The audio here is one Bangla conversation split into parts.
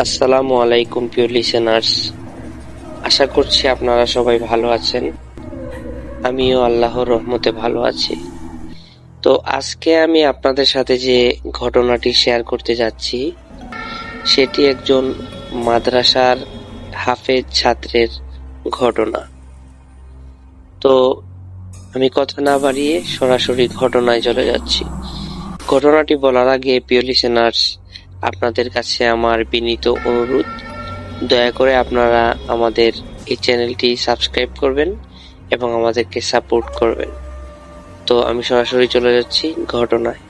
আসসালামু আলাইকুম প্রিয় লিসেনার্স, আশা করছি আপনারা সবাই ভালো আছেন। আমিও আল্লাহর রহমতে ভালো আছি। তো আজকে আমি আপনাদের সাথে যে ঘটনাটি শেয়ার করতে যাচ্ছি সেটি একজন মাদ্রাসার হাফেজ ছাত্রের ঘটনা। তো আমি কথা না বাড়িয়ে সরাসরি ঘটনায় চলে যাচ্ছি। ঘটনাটি বলার আগে প্রিয় লিসেনার্স, আপনাদের কাছে আমার বিনীত অনুরোধ, দয়া করে আপনারা আমাদের এই চ্যানেলটি সাবস্ক্রাইব করবেন এবং আমাদেরকে সাপোর্ট করবেন। তো আমি সরাসরি চলে যাচ্ছি ঘটনায়।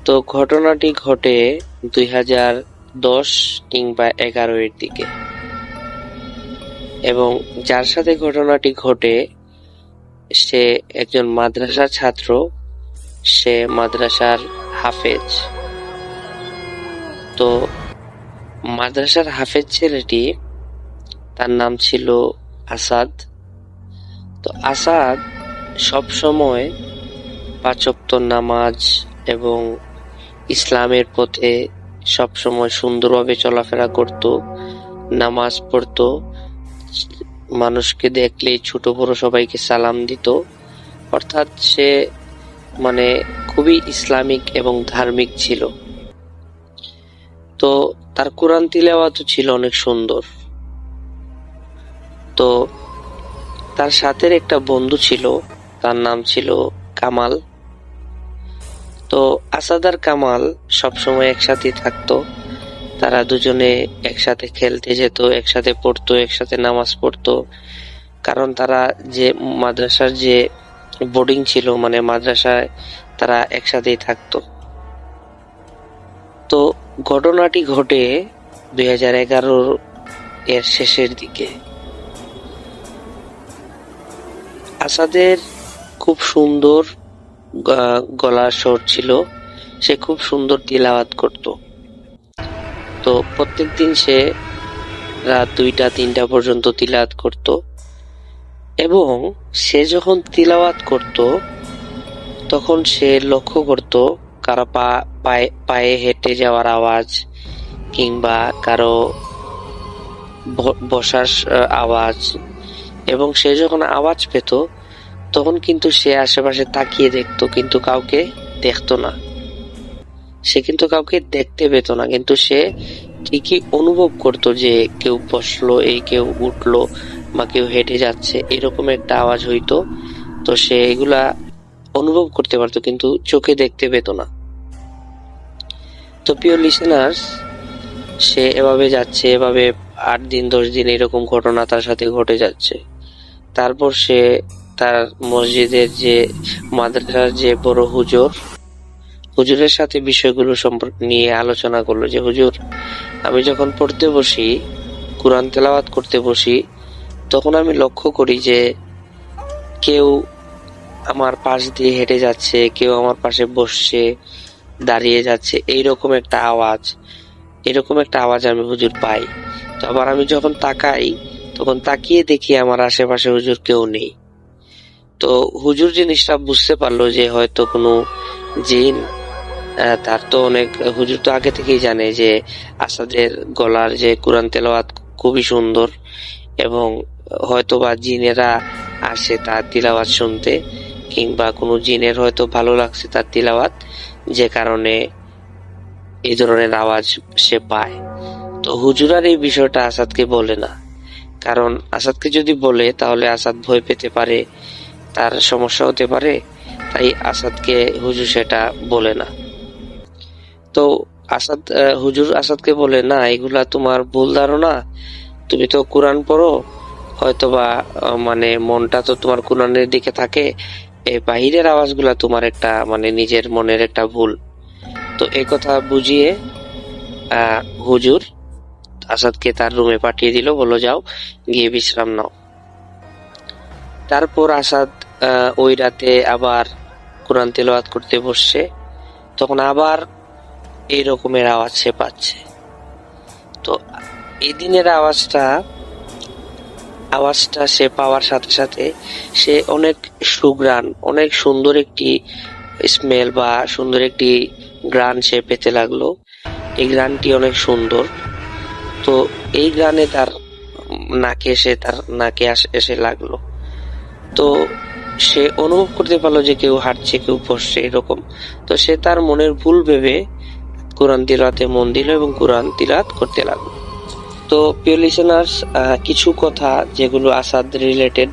তো ঘটনাটি ঘটে 2010 কিংবা 11 এর দিকে, এবং যার সাথে ঘটনাটি ঘটে সে একজন মাদ্রাসার ছাত্র, সে মাদ্রাসার হাফেজ। তো মাদ্রাসার হাফেজ ছেলেটি, তার নাম ছিল আসাদ। তো আসাদ সব সময় 5 ওয়াক্ত নামাজ এবং ইসলামের পথে সব সময় সুন্দরভাবে চলাফেরা করত, নামাজ পড়তো, মানুষকে দেখলেই ছোট বড় সবাইকে সালাম দিত। অর্থাৎ সে খুবই ইসলামিক এবং ধার্মিক ছিল। তো তার কোরআন তিলাওয়াতও ছিল অনেক সুন্দর। তো তার সাথে একটা বন্ধু ছিল, তার নাম ছিল কামাল। তো আসাদ আর কামাল সবসময় একসাথে থাকতো। তারা দুজনে একসাথে খেলতে যেত, একসাথে পড়তো, একসাথে নামাজ পড়তো। কারণ তারা যে মাদ্রাসার যে বোর্ডিং ছিল, মাদ্রাসায় তারা একসাথেই থাকতো। তো ঘটনাটি ঘটে 2011 এর শেষের দিকে। আসাদের খুব সুন্দর গলার স্বর ছিল, সে খুব সুন্দর তিলাওয়াত করত। তো প্রত্যেকদিন সে রাত 2টা-3টা পর্যন্ত তিলাওয়াত করত, এবং সে যখন তিলাওয়াত করত তখন সে লক্ষ্য করত কারো পায়ে হেঁটে যাওয়ার আওয়াজ কিংবা কারো বসার আওয়াজ, এবং সে যখন আওয়াজ পেত তখন কিন্তু সে আশেপাশে তাকিয়ে দেখতো, কিন্তু কাউকে দেখতো না। সে কিন্তু কাউকে দেখতে পেত না, কিন্তু সে ঠিকই অনুভব করতো যে কেউ বসলো, কেউ উঠলো বা কেউ হেঁটে যাচ্ছে, এরকম একটা আওয়াজ হইতো। তো সে এগুলা অনুভব করতে পারতো, কিন্তু চোখে দেখতে পেত না। তো প্রিয় লিসেনার্স, সে এভাবে যাচ্ছে, এভাবে 8 দিন 10 দিন এরকম ঘটনা তার সাথে ঘটে যাচ্ছে। তারপর সে তার মসজিদের যে মাদ্রাসার যে বড় হুজুরের সাথে বিষয়গুলো সম্পর্কে নিয়ে আলোচনা করলো যে, হুজুর, আমি যখন পড়তে বসি, কোরআন তেলাওয়াত করতে বসি, তখন আমি লক্ষ্য করি যে কেউ আমার পাশ দিয়ে হেঁটে যাচ্ছে, কেউ আমার পাশে বসছে, দাঁড়িয়ে যাচ্ছে, এরকম একটা আওয়াজ আমি হুজুর পাই। তো আবার আমি যখন তাকাই, তখন তাকিয়ে দেখি আমার আশেপাশে হুজুর কেউ নেই। তো হুজুর জিনিসটা বুঝতে পারলো যে হয়তো কোনো জিন। তার তো হুজুর তো আগে থেকেই জানে যে আসাদের গলার যে কোরআন তেলাওয়াত খুবই সুন্দর, এবং হয়তো বা জিনেরা আসে তার তিলাওয়াত শুনতে, কিংবা কোনো জিনের হয়তো ভালো লাগছে তার তিলাওয়াত, যে কারণে এই ধরনের আওয়াজ সে পায়। তো হুজুর আর এই বিষয়টা আসাদকে বলে না, কারণ আসাদকে যদি বলে তাহলে আসাদ ভয় পেতে পারে, তার সমস্যা হতে পারে। তাই আসাদকে হুজুর সেটা বলে না। তো হুজুর আসাদকে বলে, না, এগুলা তোমার ভুল ধারণা, তুমি তো কোরআন পড়ো, হয়তোবা মনটা তো তোমার কোরআনের দিকে থাকে, এই বাহিরের আওয়াজগুলা তোমার একটা নিজের মনের একটা ভুল। তো এই কথা বুঝিয়ে হুজুর আসাদকে তার রুমে পাঠিয়ে দিল, বললো যাও গিয়ে বিশ্রাম নাও। তারপর আসাদ ওই রাতে আবার কোরআন তেলাওয়াত করতে বসছে, তখন আবার এই রকমের আওয়াজ সে পাচ্ছে। তো এই দিনের আওয়াজটা সে পাওয়ার সাথে সাথে সে অনেক সুঘ্রাণ, অনেক সুন্দর একটি স্মেল বা সুন্দর একটি গ্রান সে পেতে লাগলো। এই গ্রানটি অনেক সুন্দর। তো এই গানে তার নাকে এসে লাগলো। তো সে অনুভব করতে পারলো যে কেউ হাঁটছে, কেউ বসছে এরকম। তো সে তার মনের ভুল ভেবে কোরআন তিলাওয়াতে মন দিল এবং কোরআন তিলাওয়াত করতে লাগলো। তো প্রিয় লিসেনার্স, কিছু কথা যেগুলো আসাদ রিলেটেড,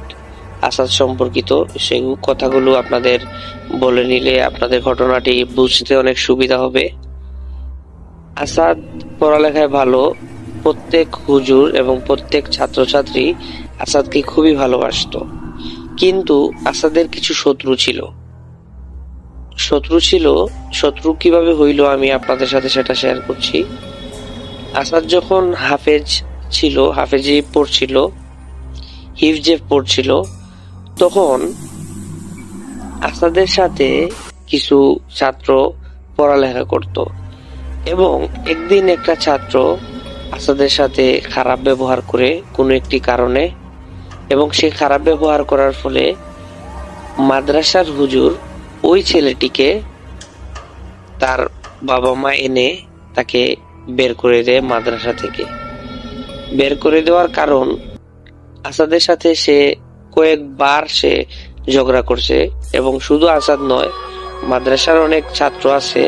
আসাদ সম্পর্কিত, সেই কথাগুলো আপনাদের বলে নিলে আপনাদের ঘটনাটি বুঝতে অনেক সুবিধা হবে। আসাদ পড়ালেখায় ভালো। প্রত্যেক হুজুর এবং প্রত্যেক ছাত্রছাত্রী আসাদকে খুবই ভালোবাসতো। কিন্তু আসাদের কিছু শত্রু ছিল। শত্রু কিভাবে হইল আমি আপনাদের সাথে সেটা শেয়ার করছি। আসাদ যখন হিফজে পড়ছিল, তখন আসাদের সাথে কিছু ছাত্র পড়ালেখা করত এবং একদিন একটা ছাত্র আসাদের সাথে খারাপ ব্যবহার করে কোনো একটি কারণে, এবং সে খারাপ ব্যবহার করার ফলে মাদ্রাসার হুজুর ওই ছেলেটিকে তার বাবা মা এনে তাকে বের করে দেয় মাদ্রাসা থেকে। বের করে দেওয়ার কারণ, আসাদের সাথে সে কয়েকবার ঝগড়া করছে, এবং শুধু আসাদ নয়, মাদ্রাসার অনেক ছাত্র আছে,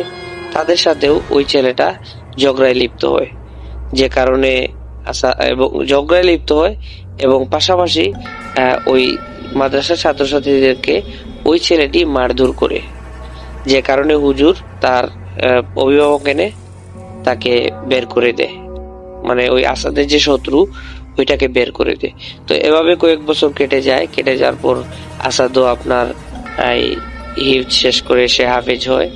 তাদের সাথেও ওই ছেলেটা ঝগড়ায় লিপ্ত হয়, যে কারণে ঝগড়ায় লিপ্ত হয় এবং পাশাপাশি ওই মাদ্রাসার ছাত্রছাত্রীদেরকে ওই ছেলেটি মারধর করে, যে কারণে হুজুর তার অভিভাবক এনে তাকে বের করে দেয়। মানে ওই আসাদের যে শত্রু ওইটাকে বের করে দেয়। তো এভাবে কয়েক বছর কেটে যাওয়ার পর আসাদও আপনার হিফজ শেষ করে সে হাফেজ হয়,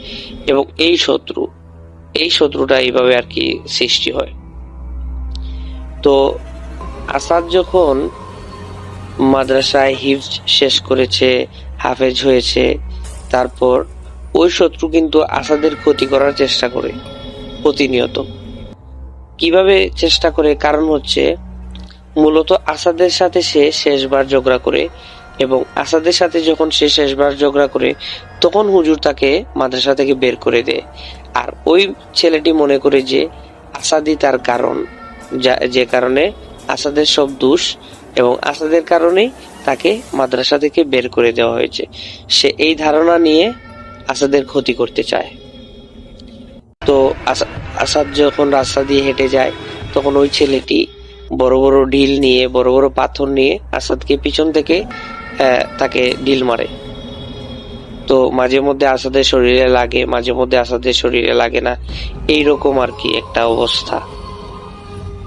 এবং এই শত্রুটা এইভাবে আর কি সৃষ্টি হয়। তো আসাদ যখন মাদ্রাসায় হিফজ শেষ করেছে, হাফেজ হয়েছে, তারপর ওই শত্রু কিন্তু আসাদের ক্ষতি করার চেষ্টা করে প্রতিনিয়ত। কিভাবে চেষ্টা করে? কারণ হচ্ছে মূলত আসাদের সাথে সে শেষবার ঝগড়া করে, এবং আসাদের সাথে যখন সে শেষবার ঝগড়া করে তখন হুজুর তাকে মাদ্রাসা থেকে বের করে দেয়। আর ওই ছেলেটি মনে করে যে আসাদই তার কারণ, যে কারণে আসাদের সব দোষ, এবং আসাদের কারণেই তাকে মাদ্রাসা থেকে বের করে দেওয়া হয়েছে। সে এই ধারণা নিয়ে আসাদের ক্ষতি করতে চায়। তো আসাদ যখন রাস্তা দিয়ে হেঁটে যায়, তখন ওই ছেলেটি বড় বড় ঢিল নিয়ে, বড় বড় পাথর নিয়ে আসাদকে পিছন থেকে তাকে ঢিল মারে। তো মাঝে মধ্যে আসাদের শরীরে লাগে, মাঝে মধ্যে আসাদের শরীরে লাগে না, এইরকম আর কি একটা অবস্থা।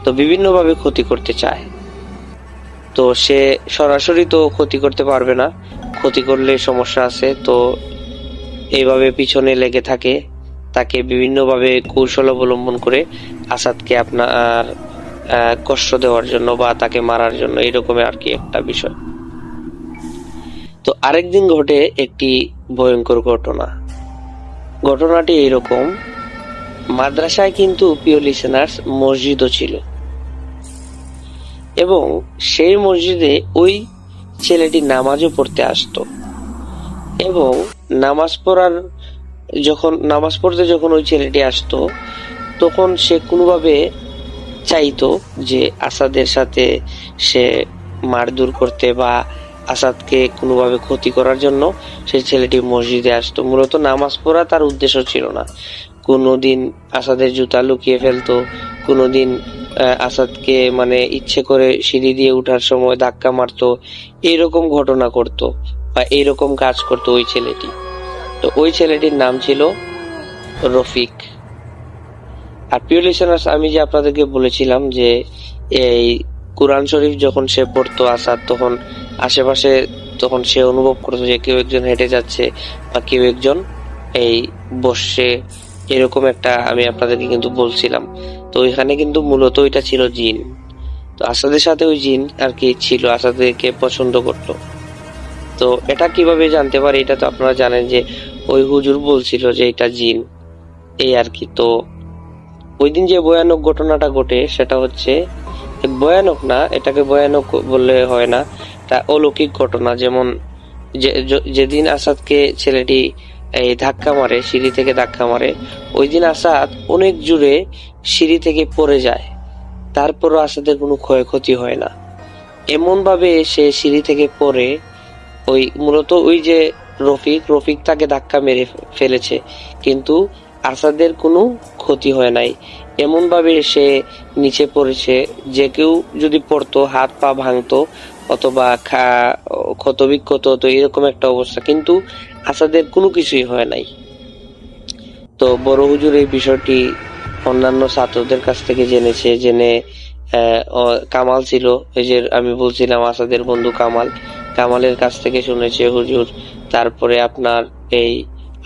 তো বিভিন্ন ভাবে ক্ষতি করতে চায়। তো সে সরাসরি তো ক্ষতি করতে পারবে না, ক্ষতি করলে সমস্যা আছে। তো এইভাবে পিছনে লেগে থাকে, তাকে বিভিন্ন ভাবে কৌশল অবলম্বন করে আসাদকে আপনার কষ্ট দেওয়ার জন্য বা তাকে মারার জন্য, এরকম আর কি একটা বিষয়। তো আরেকদিন ঘটে একটি ভয়ঙ্কর ঘটনাটি এইরকম। মাদ্রাসায় কিন্তু প্রিয় লিসেনার্স মসজিদও ছিল, এবং সেই মসজিদে ওই ছেলেটি নামাজও পড়তে আসতো, এবং নামাজ পড়তে যখন ওই ছেলেটি আসতো, তখন সে কোনোভাবে চাইতো যে আসাদের সাথে সে মারধর করতে বা আসাদকে কোনোভাবে ক্ষতি করার জন্য সেই ছেলেটি মসজিদে আসতো। মূলত নামাজ পড়া তার উদ্দেশ্য ছিল না। কোনোদিন আসাদের জুতা লুকিয়ে ফেলতো, কোনোদিন আসাদকে মানে ইচ্ছে করে সিঁড়ি দিয়ে উঠার সময় ধাক্কা মারতো, এইরকম ঘটনা করতো বা এইরকম কাজ করতো ওই ছেলেটি। তো ওই ছেলেটির নাম ছিল রফিক। আর প্রিয় লিসেনার্স, আমি যে আপনাদেরকে বলেছিলাম যে এই কোরআন শরীফ যখন সে পড়তো আসাদ, তখন আশেপাশে তখন সে অনুভব করতো যে কেউ একজন হেঁটে যাচ্ছে বা কেউ একজন এই বসে, এরকম একটা আমি আপনাদেরকে কিন্তু বলছিলাম। তো ওইখানে কিন্তু মূলত ওইটা ছিল জিন। তো আসাদের সাথে ওই জিন আর কি ছিল, আসাদকে পছন্দ করতো। তো এটা কিভাবে জানতে পারি? এটা তো আপনারা জানেন যে ওই হুজুর বলছিল যে এটা জিন, এই আর কি। তো ওই দিন যে ভয়ানক ঘটনাটা ঘটে, সেটা হচ্ছে ভয়ানক না, এটাকে ভয়ানক বললে হয় না, তা অলৌকিক ঘটনা। যেমন যেদিন আসাদকে ছেলেটি এই ধাক্কা মারে, সিঁড়ি থেকে ধাক্কা মারে, ওই দিন আসাদ অনেক জোরে সিঁড়ি থেকে পড়ে যায়। তারপরও আসাদের কোনো ক্ষয়ক্ষতি হয় না। এমন ভাবে সে সিঁড়ি থেকে পড়ে, ওই মূলত ওই যে রফিক তাকে ধাক্কা মেরে ফেলেছে, কিন্তু আসাদের কোনো ক্ষতি হয় নাই। এমন ভাবে সে নিচে পড়েছে, যে কেউ যদি পড়তো হাত পা ভাঙতো অথবা ক্ষতবিক্ষত হতো, এরকম একটা অবস্থা, কিন্তু আসাদের কোনো কিছুই হয় নাই। তো বড় হুজুর এই বিষয়টি অন্যান্য ছাত্রদের কাছ থেকে জেনে কামাল ছিল, এই যে আমি বলছিলাম আসাদের বন্ধু কামালের কাছ থেকে শুনেছে হুজুর। তারপরে আপনার এই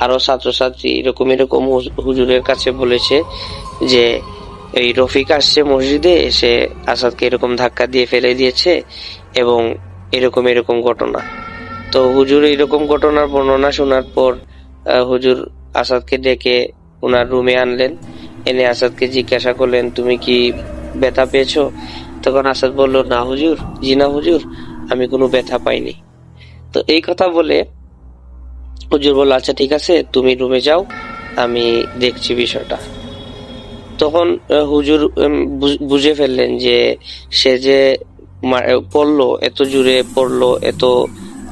আরো ছাত্রছাত্রী এরকম হুজুরের কাছে বলেছে যে এই রফিক আসছে মসজিদে, এসে আসাদকে এরকম ধাক্কা দিয়ে ফেলে দিয়েছে এবং এরকম ঘটনা। তো হুজুর এরকম ঘটনার বর্ণনা শোনার পর হুজুর আসাদকে ডেকে ওনার রুমে আনলেন। এনে আসাদকে জিজ্ঞাসা করলেন, তুমি কি ব্যথা পেয়েছো? তখন আসাদ বলল, না হুজুর, জি না হুজুর, আমি কোনো ব্যথা পাইনি। তো এই কথা বলে হুজুর বলল, আচ্ছা ঠিক আছে, তুমি রুমে যাও, আমি দেখছি বিষয়টা। তখন হুজুর বুঝে ফেললেন যে সে যে পড়লো, এত জোরে পড়লো, এত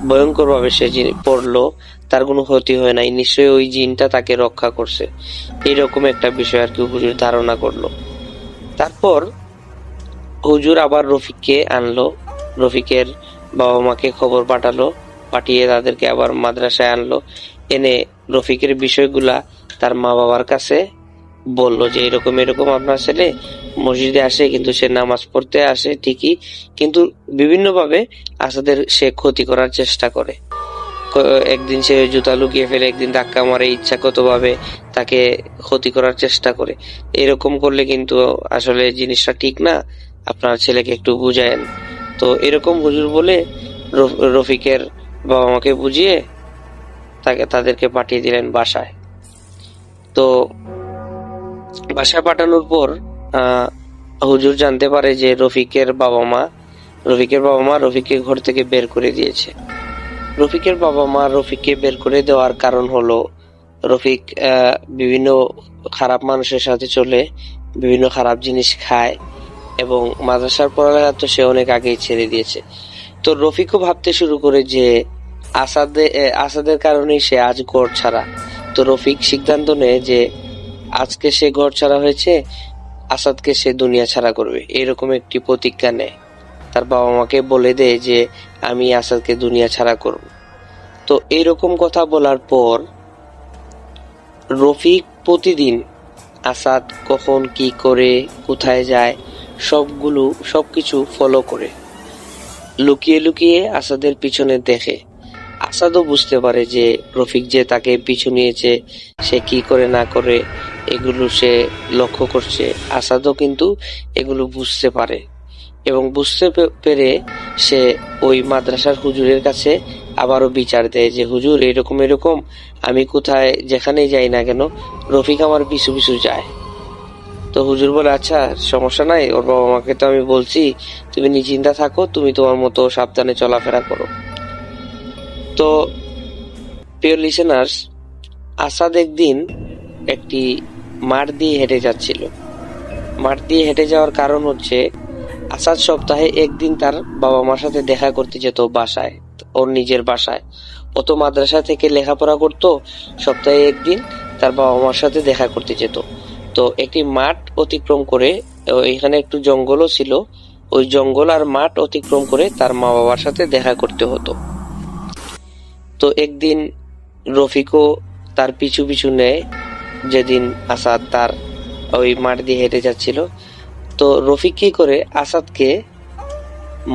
ভয়ঙ্কর ভাবে সে পড়লো, তার কোনো ক্ষতি হয় নাই, নিশ্চয়ই ওই জিনটা তাকে রক্ষা করছে। এইরকম একটা বিষয় আর কি হুজুর ধারণা করলো। তারপর হুজুর আবার রফিককে আনলো, রফিকের বাবা মাকে খবর পাঠিয়ে তাদেরকে আবার মাদ্রাসায় আনলো। এনে রফিকের বিষয়গুলা তার মা বাবার কাছে বলল যে এরকম আপনার ছেলে মসজিদে আসে, কিন্তু সে নামাজ পড়তে আসে ঠিকই, কিন্তু বিভিন্ন ভাবে আসাদের সে ক্ষতি করার চেষ্টা করে। একদিন সে জুতা লুকিয়ে ফেলে, একদিন ধাক্কা মারে, ইচ্ছাগত ভাবে তাকে ক্ষতি করার চেষ্টা করে। এরকম করলে কিন্তু আসলে জিনিসটা ঠিক না, আপনার ছেলেকে একটু বুঝায়েন। তো এরকম হুজুর বলে রফিকের বাবা মাকে বুঝিয়ে তাদেরকে পাঠিয়ে দিলেন বাসায়। তো বাসায় পাঠানোর পর হুজুর জানতে পারে যে রফিকের বাবা মা রফিককে ঘর থেকে বের করে দিয়েছে। রফিকের বাবা মা রফিককে বের করে দেওয়ার কারণ হলো রফিক বিভিন্ন খারাপ মানুষের সাথে চলে, বিভিন্ন খারাপ জিনিস খায়, এবং মাদ্রাসার পড়ালেখা তো সে অনেক আগেই ছেড়ে দিয়েছে। তো রফিকও ভাবতে শুরু করে যে আসাদের কারণেই সে আজ ঘর ছাড়া। তো রফিক সিদ্ধান্ত নেয় যে আজকে সে ঘর ছাড়া হয়েছে, আসাদকে সে দুনিয়া ছাড়া করবে, এরকম একটি প্রতিজ্ঞা নেয়। তার বাবা মাকে বলে দেয় যে আমি আসাদকে দুনিয়া ছাড়া করব। তো এইরকম কথা বলার পর রফিক প্রতিদিন আসাদ কখন কি করে, কোথায় যায়, সবকিছু ফলো করে, লুকিয়ে লুকিয়ে আসাদের পিছনে দেখে। আসাদও বুঝতে পারে যে রফিক যে তাকে পিছু নিয়েছে, সে কি করে না করে এগুলো সে লক্ষ্য করছে। আসাদও কিন্তু এগুলো বুঝতে পারে, এবং বুঝতে পেরে সে ওই মাদ্রাসার হুজুরের কাছে আবারও বিচার দেয় যে হুজুর এরকম আমি কোথায় যেখানেই যাই না কেন, রফিক আমার পিছু পিছু যায়। তো হুজুর বলে, আচ্ছা সমস্যা নাই, ওর বাবা মাকে তো আমি বলছি, তুমি নিশ্চিন্তা থাকো, তুমি তোমার মতো সাবধানে চলাফেরা করো। তো প্রিয় লিসেনার্স, আসাদ একদিন একটি মাঠ দিয়ে হেঁটে যাচ্ছিল। মাঠ দিয়ে হেঁটে যাওয়ার কারণ হচ্ছে আসাদ সপ্তাহে একদিন তার বাবা মার সাথে দেখা করতে যেত বাসায়, ওর নিজের বাসায়। ও তো মাদ্রাসা থেকে লেখাপড়া করতো, সপ্তাহে একদিন তার বাবা মার সাথে দেখা করতে যেত। তো একটি মাঠ অতিক্রম করে, এখানে একটু জঙ্গলও ছিল, ওই জঙ্গল আর মাঠ অতিক্রম করে তার মা বাবার সাথে দেখা করতে হতো। তো একদিন রফিকও তার পিছু পিছু নেয়, যেদিন আসাদ তার ওই মাঠ দিয়ে হেঁটে যাচ্ছিল। তো রফিক কি করে, আসাদকে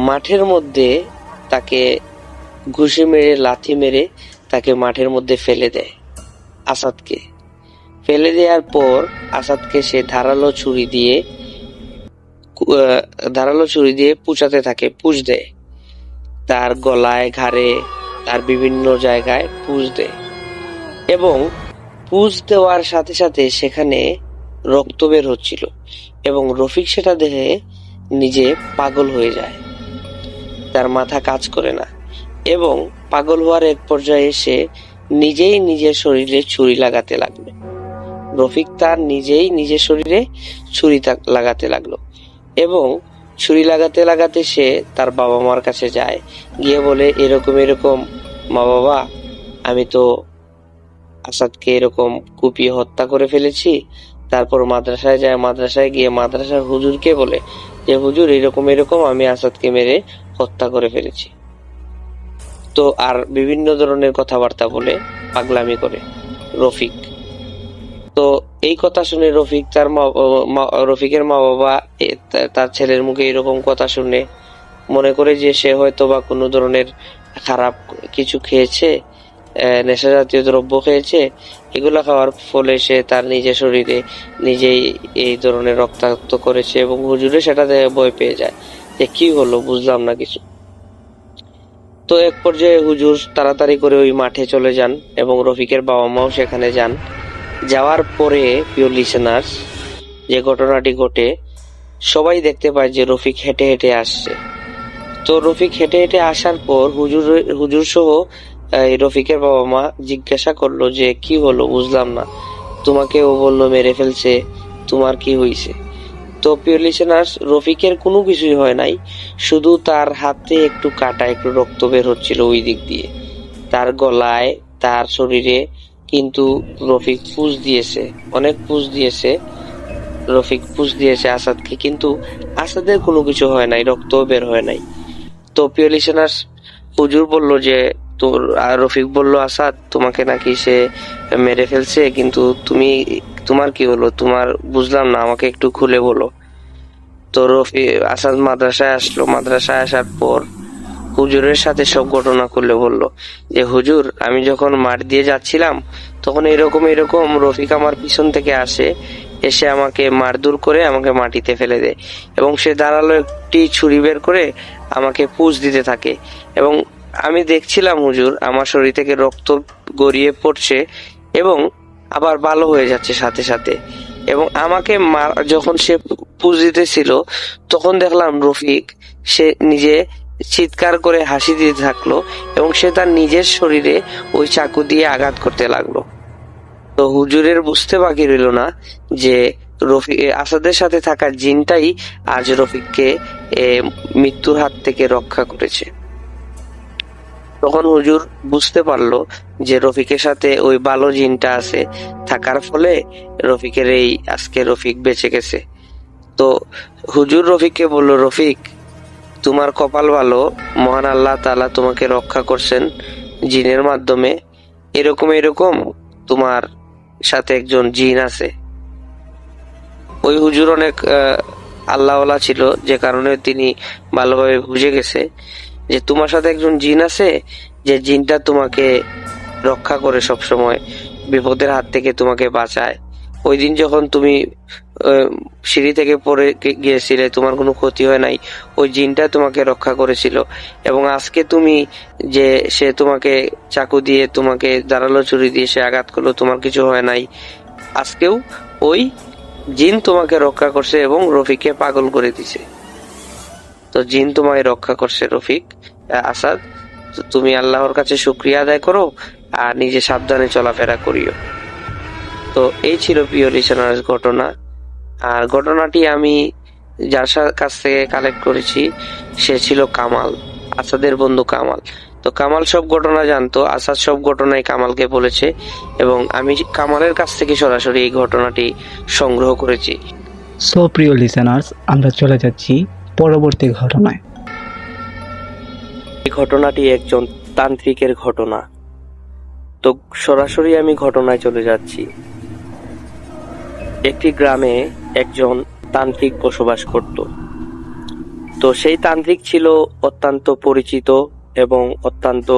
মাঠের মধ্যে তাকে ঘুষি মেরে, লাথি মেরে তাকে মাঠের মধ্যে ফেলে দেয়। আসাদকে ফেলে দেওয়ার পর আসাদকে সে ধারালো ছুরি দিয়ে পুঁচাতে থাকে, পুঁজ দেয় তার গলায়, ঘাড়ে, তার বিভিন্ন জায়গায় পুঁজ দেয়, এবং পুঁজ দেওয়ার সাথে সাথে সেখানে রক্ত বের হচ্ছিল, এবং রফিক সেটা দেখে নিজে পাগল হয়ে যায়, তার মাথা কাজ করে না, এবং পাগল হওয়ার এক পর্যায়ে সে নিজেই নিজের শরীরে ছুরি লাগাতে লাগলো। রফিক তার নিজের শরীরে ছুরি লাগাতে লাগলো, এবং ছুরি লাগাতে লাগাতে সে তার বাবা মার কাছে যায়, গিয়ে বলে এরকম এরকম, মা বাবা আমি তো আসাদকে এরকম কুপিয়ে হত্যা করে ফেলেছি। তারপর মাদ্রাসায় যায়, মাদ্রাসায় গিয়ে মাদ্রাসার হুজুরকে বলে যে হুজুর এরকম এরকম আমি আসাদকে মেরে হত্যা করে ফেলেছি। তো আর বিভিন্ন ধরনের কথাবার্তা বলে পাগলামি করে রফিক। তো এই কথা শুনে রফিক রফিকের মা বাবা তার ছেলের মুখে এরকম কথা শুনে মনে করে যে সে হয়তো বা কোনো ধরনের খারাপ কিছু খেয়েছে, নেশা জাতীয় দ্রব্য খেয়েছে। এগুলা খাওয়ার ফলে সে তার নিজের শরীরে নিজেই এই ধরনের রক্তাক্ত করেছে এবং হুজুরে সেটা দেখে ভয় পেয়ে যায় যে কি হলো, বুঝলাম না কিছু। তো এক পর্যায়ে হুজুর তাড়াতাড়ি করে ওই মাঠে চলে যান এবং রফিকের বাবা মাও সেখানে যান। যাওয়ার পরে প্রিয় লিসেনার্স, যে ঘটনাটি ঘটে, সবাই দেখতে পায় যে রফিক হেঁটে হেঁটে আসছে। তো রফিক হেঁটে হেঁটে আসার পর হুজুর সহ রফিকের বাবা মা জিজ্ঞাসা করলো যে কি হলো, বুঝলাম না, তোমাকে ও বললো মেরে ফেলছে, তোমার কি হয়েছে? তো প্রিয় লিসেনার্স, রফিকের কোনো কিছুই হয় নাই, শুধু তার হাতে একটু কাটা, একটু রক্ত বের হচ্ছিল ওই দিক দিয়ে, তার গলায়, তার শরীরে। কিন্তু রফিক পুশ দিয়েছে, অনেক পুশ দিয়েছে, রফিক পুশ দিয়েছে আসাদকে, কিন্তু আসাদের কোনো কিছু হয় নাই, রক্ত বের হয় নাই। তো প্রিয় লিসেনার্স, হুজুর বলল যে তোর, আর রফিক বলল আসাদ তোমাকে নাকি সে মেরে ফেলছে, কিন্তু তোমার কি হলো, তোমার বুঝলাম না, আমাকে একটু খুলে বলো। তো আসাদ মাদ্রাসায় আসলো, মাদ্রাসায় আসার পর হুজুরের সাথে সব ঘটনা খুলে বলল যে হুজুর আমি যখন মাঠ দিয়ে যাচ্ছিলাম তখন এরকম এরকম রফিক আমার পিছন থেকে আসে, এসে আমাকে মারধর করে আমাকে মাটিতে ফেলে দেয় এবং সে দাঁড়ালো একটি ছুরি বের করে আমাকে পুশ দিতে থাকে এবং আমি দেখছিলাম হুজুর আমার শরীর থেকে রক্ত গড়িয়ে পড়ছে এবং আবার ভালো হয়ে যাচ্ছে সাথে সাথে। এবং আমাকে যখন সে পুশ দিতেছিল তখন দেখলাম রফিক সে নিজে চিৎকার করে হাসি দিতে থাকলো এবং সে তার নিজের শরীরে ওই চাকু দিয়ে আঘাত করতে লাগলো। তো হুজুরের বুঝতে বাকি রইল না যে আসাদের সাথে থাকা জিনটাই আজ রফিককে মৃত্যুর হাত থেকে রক্ষা করেছে। তখন হুজুর বুঝতে পারলো যে রফিকের সাথে ওই ভালো জিনটা আছে, থাকার ফলে রফিকের আজকে রফিক বেঁচে গেছে। তো হুজুর রফিককে বলল, রফিক তোমার কপাল ভালো, মহান আল্লাহ তাআলা তোমাকে রক্ষা করছেন জিনের মাধ্যমে। এরকম এরকম তোমার সাথে একজন জিন আছে। ওই হুজুর অনেক আল্লাহওয়ালা ছিল, যে কারণে তিনি ভালোভাবে বুঝে গেছে যে তোমার সাথে একজন জিন আছে, যে জিনটা তোমাকে রক্ষা করে, সব সময় বিপদের হাত থেকে তোমাকে বাঁচায়। ওই দিন যখন তুমি সিঁড়ি থেকে পড়ে গিয়েছিলে তোমার কোনো ক্ষতি হয় নাই, ওই জিনটা তোমাকে রক্ষা করেছিল। এবং আজকে তুমি যে সে তোমাকে চাকু দিয়ে তোমাকে দাঁড়ালো ছুরি দিয়ে সে আঘাত করলো, তোমার কিছু হয় নাই, আজকেও ওই জিন তোমাকে রক্ষা করছে এবং রফিককে পাগল করে দিছে। তো জিন তোমায় রক্ষা করছে রফিক, আসাদ, তুমি আল্লাহর কাছে শুকরিয়া আদায় করো আর নিজে সাবধানে চলাফেরা করিও। তো এই ছিল প্রিয় লিসেনার্স ঘটনা। আর ঘটনাটি আমি যার কাছ থেকে কালেক্ট করেছি সে ছিল কামাল, আসাদের বন্ধু কামাল। তো কামাল সব ঘটনা জানতো, আসাদ সব ঘটনাই কামালকে বলেছে এবং আমি কামালের কাছ থেকে সরাসরি এই ঘটনাটি সংগ্রহ করেছি। সো প্রিয় লিসেনার্স, আমরা চলে যাচ্ছি পরবর্তী ঘটনায়। এই ঘটনাটি একজন তান্ত্রিকের ঘটনা। তো সরাসরি আমি ঘটনায় চলে যাচ্ছি। একটি গ্রামে একজন তান্ত্রিক বসবাস করত। তো সেই তান্ত্রিক ছিল অত্যন্ত পরিচিত এবং অত্যন্ত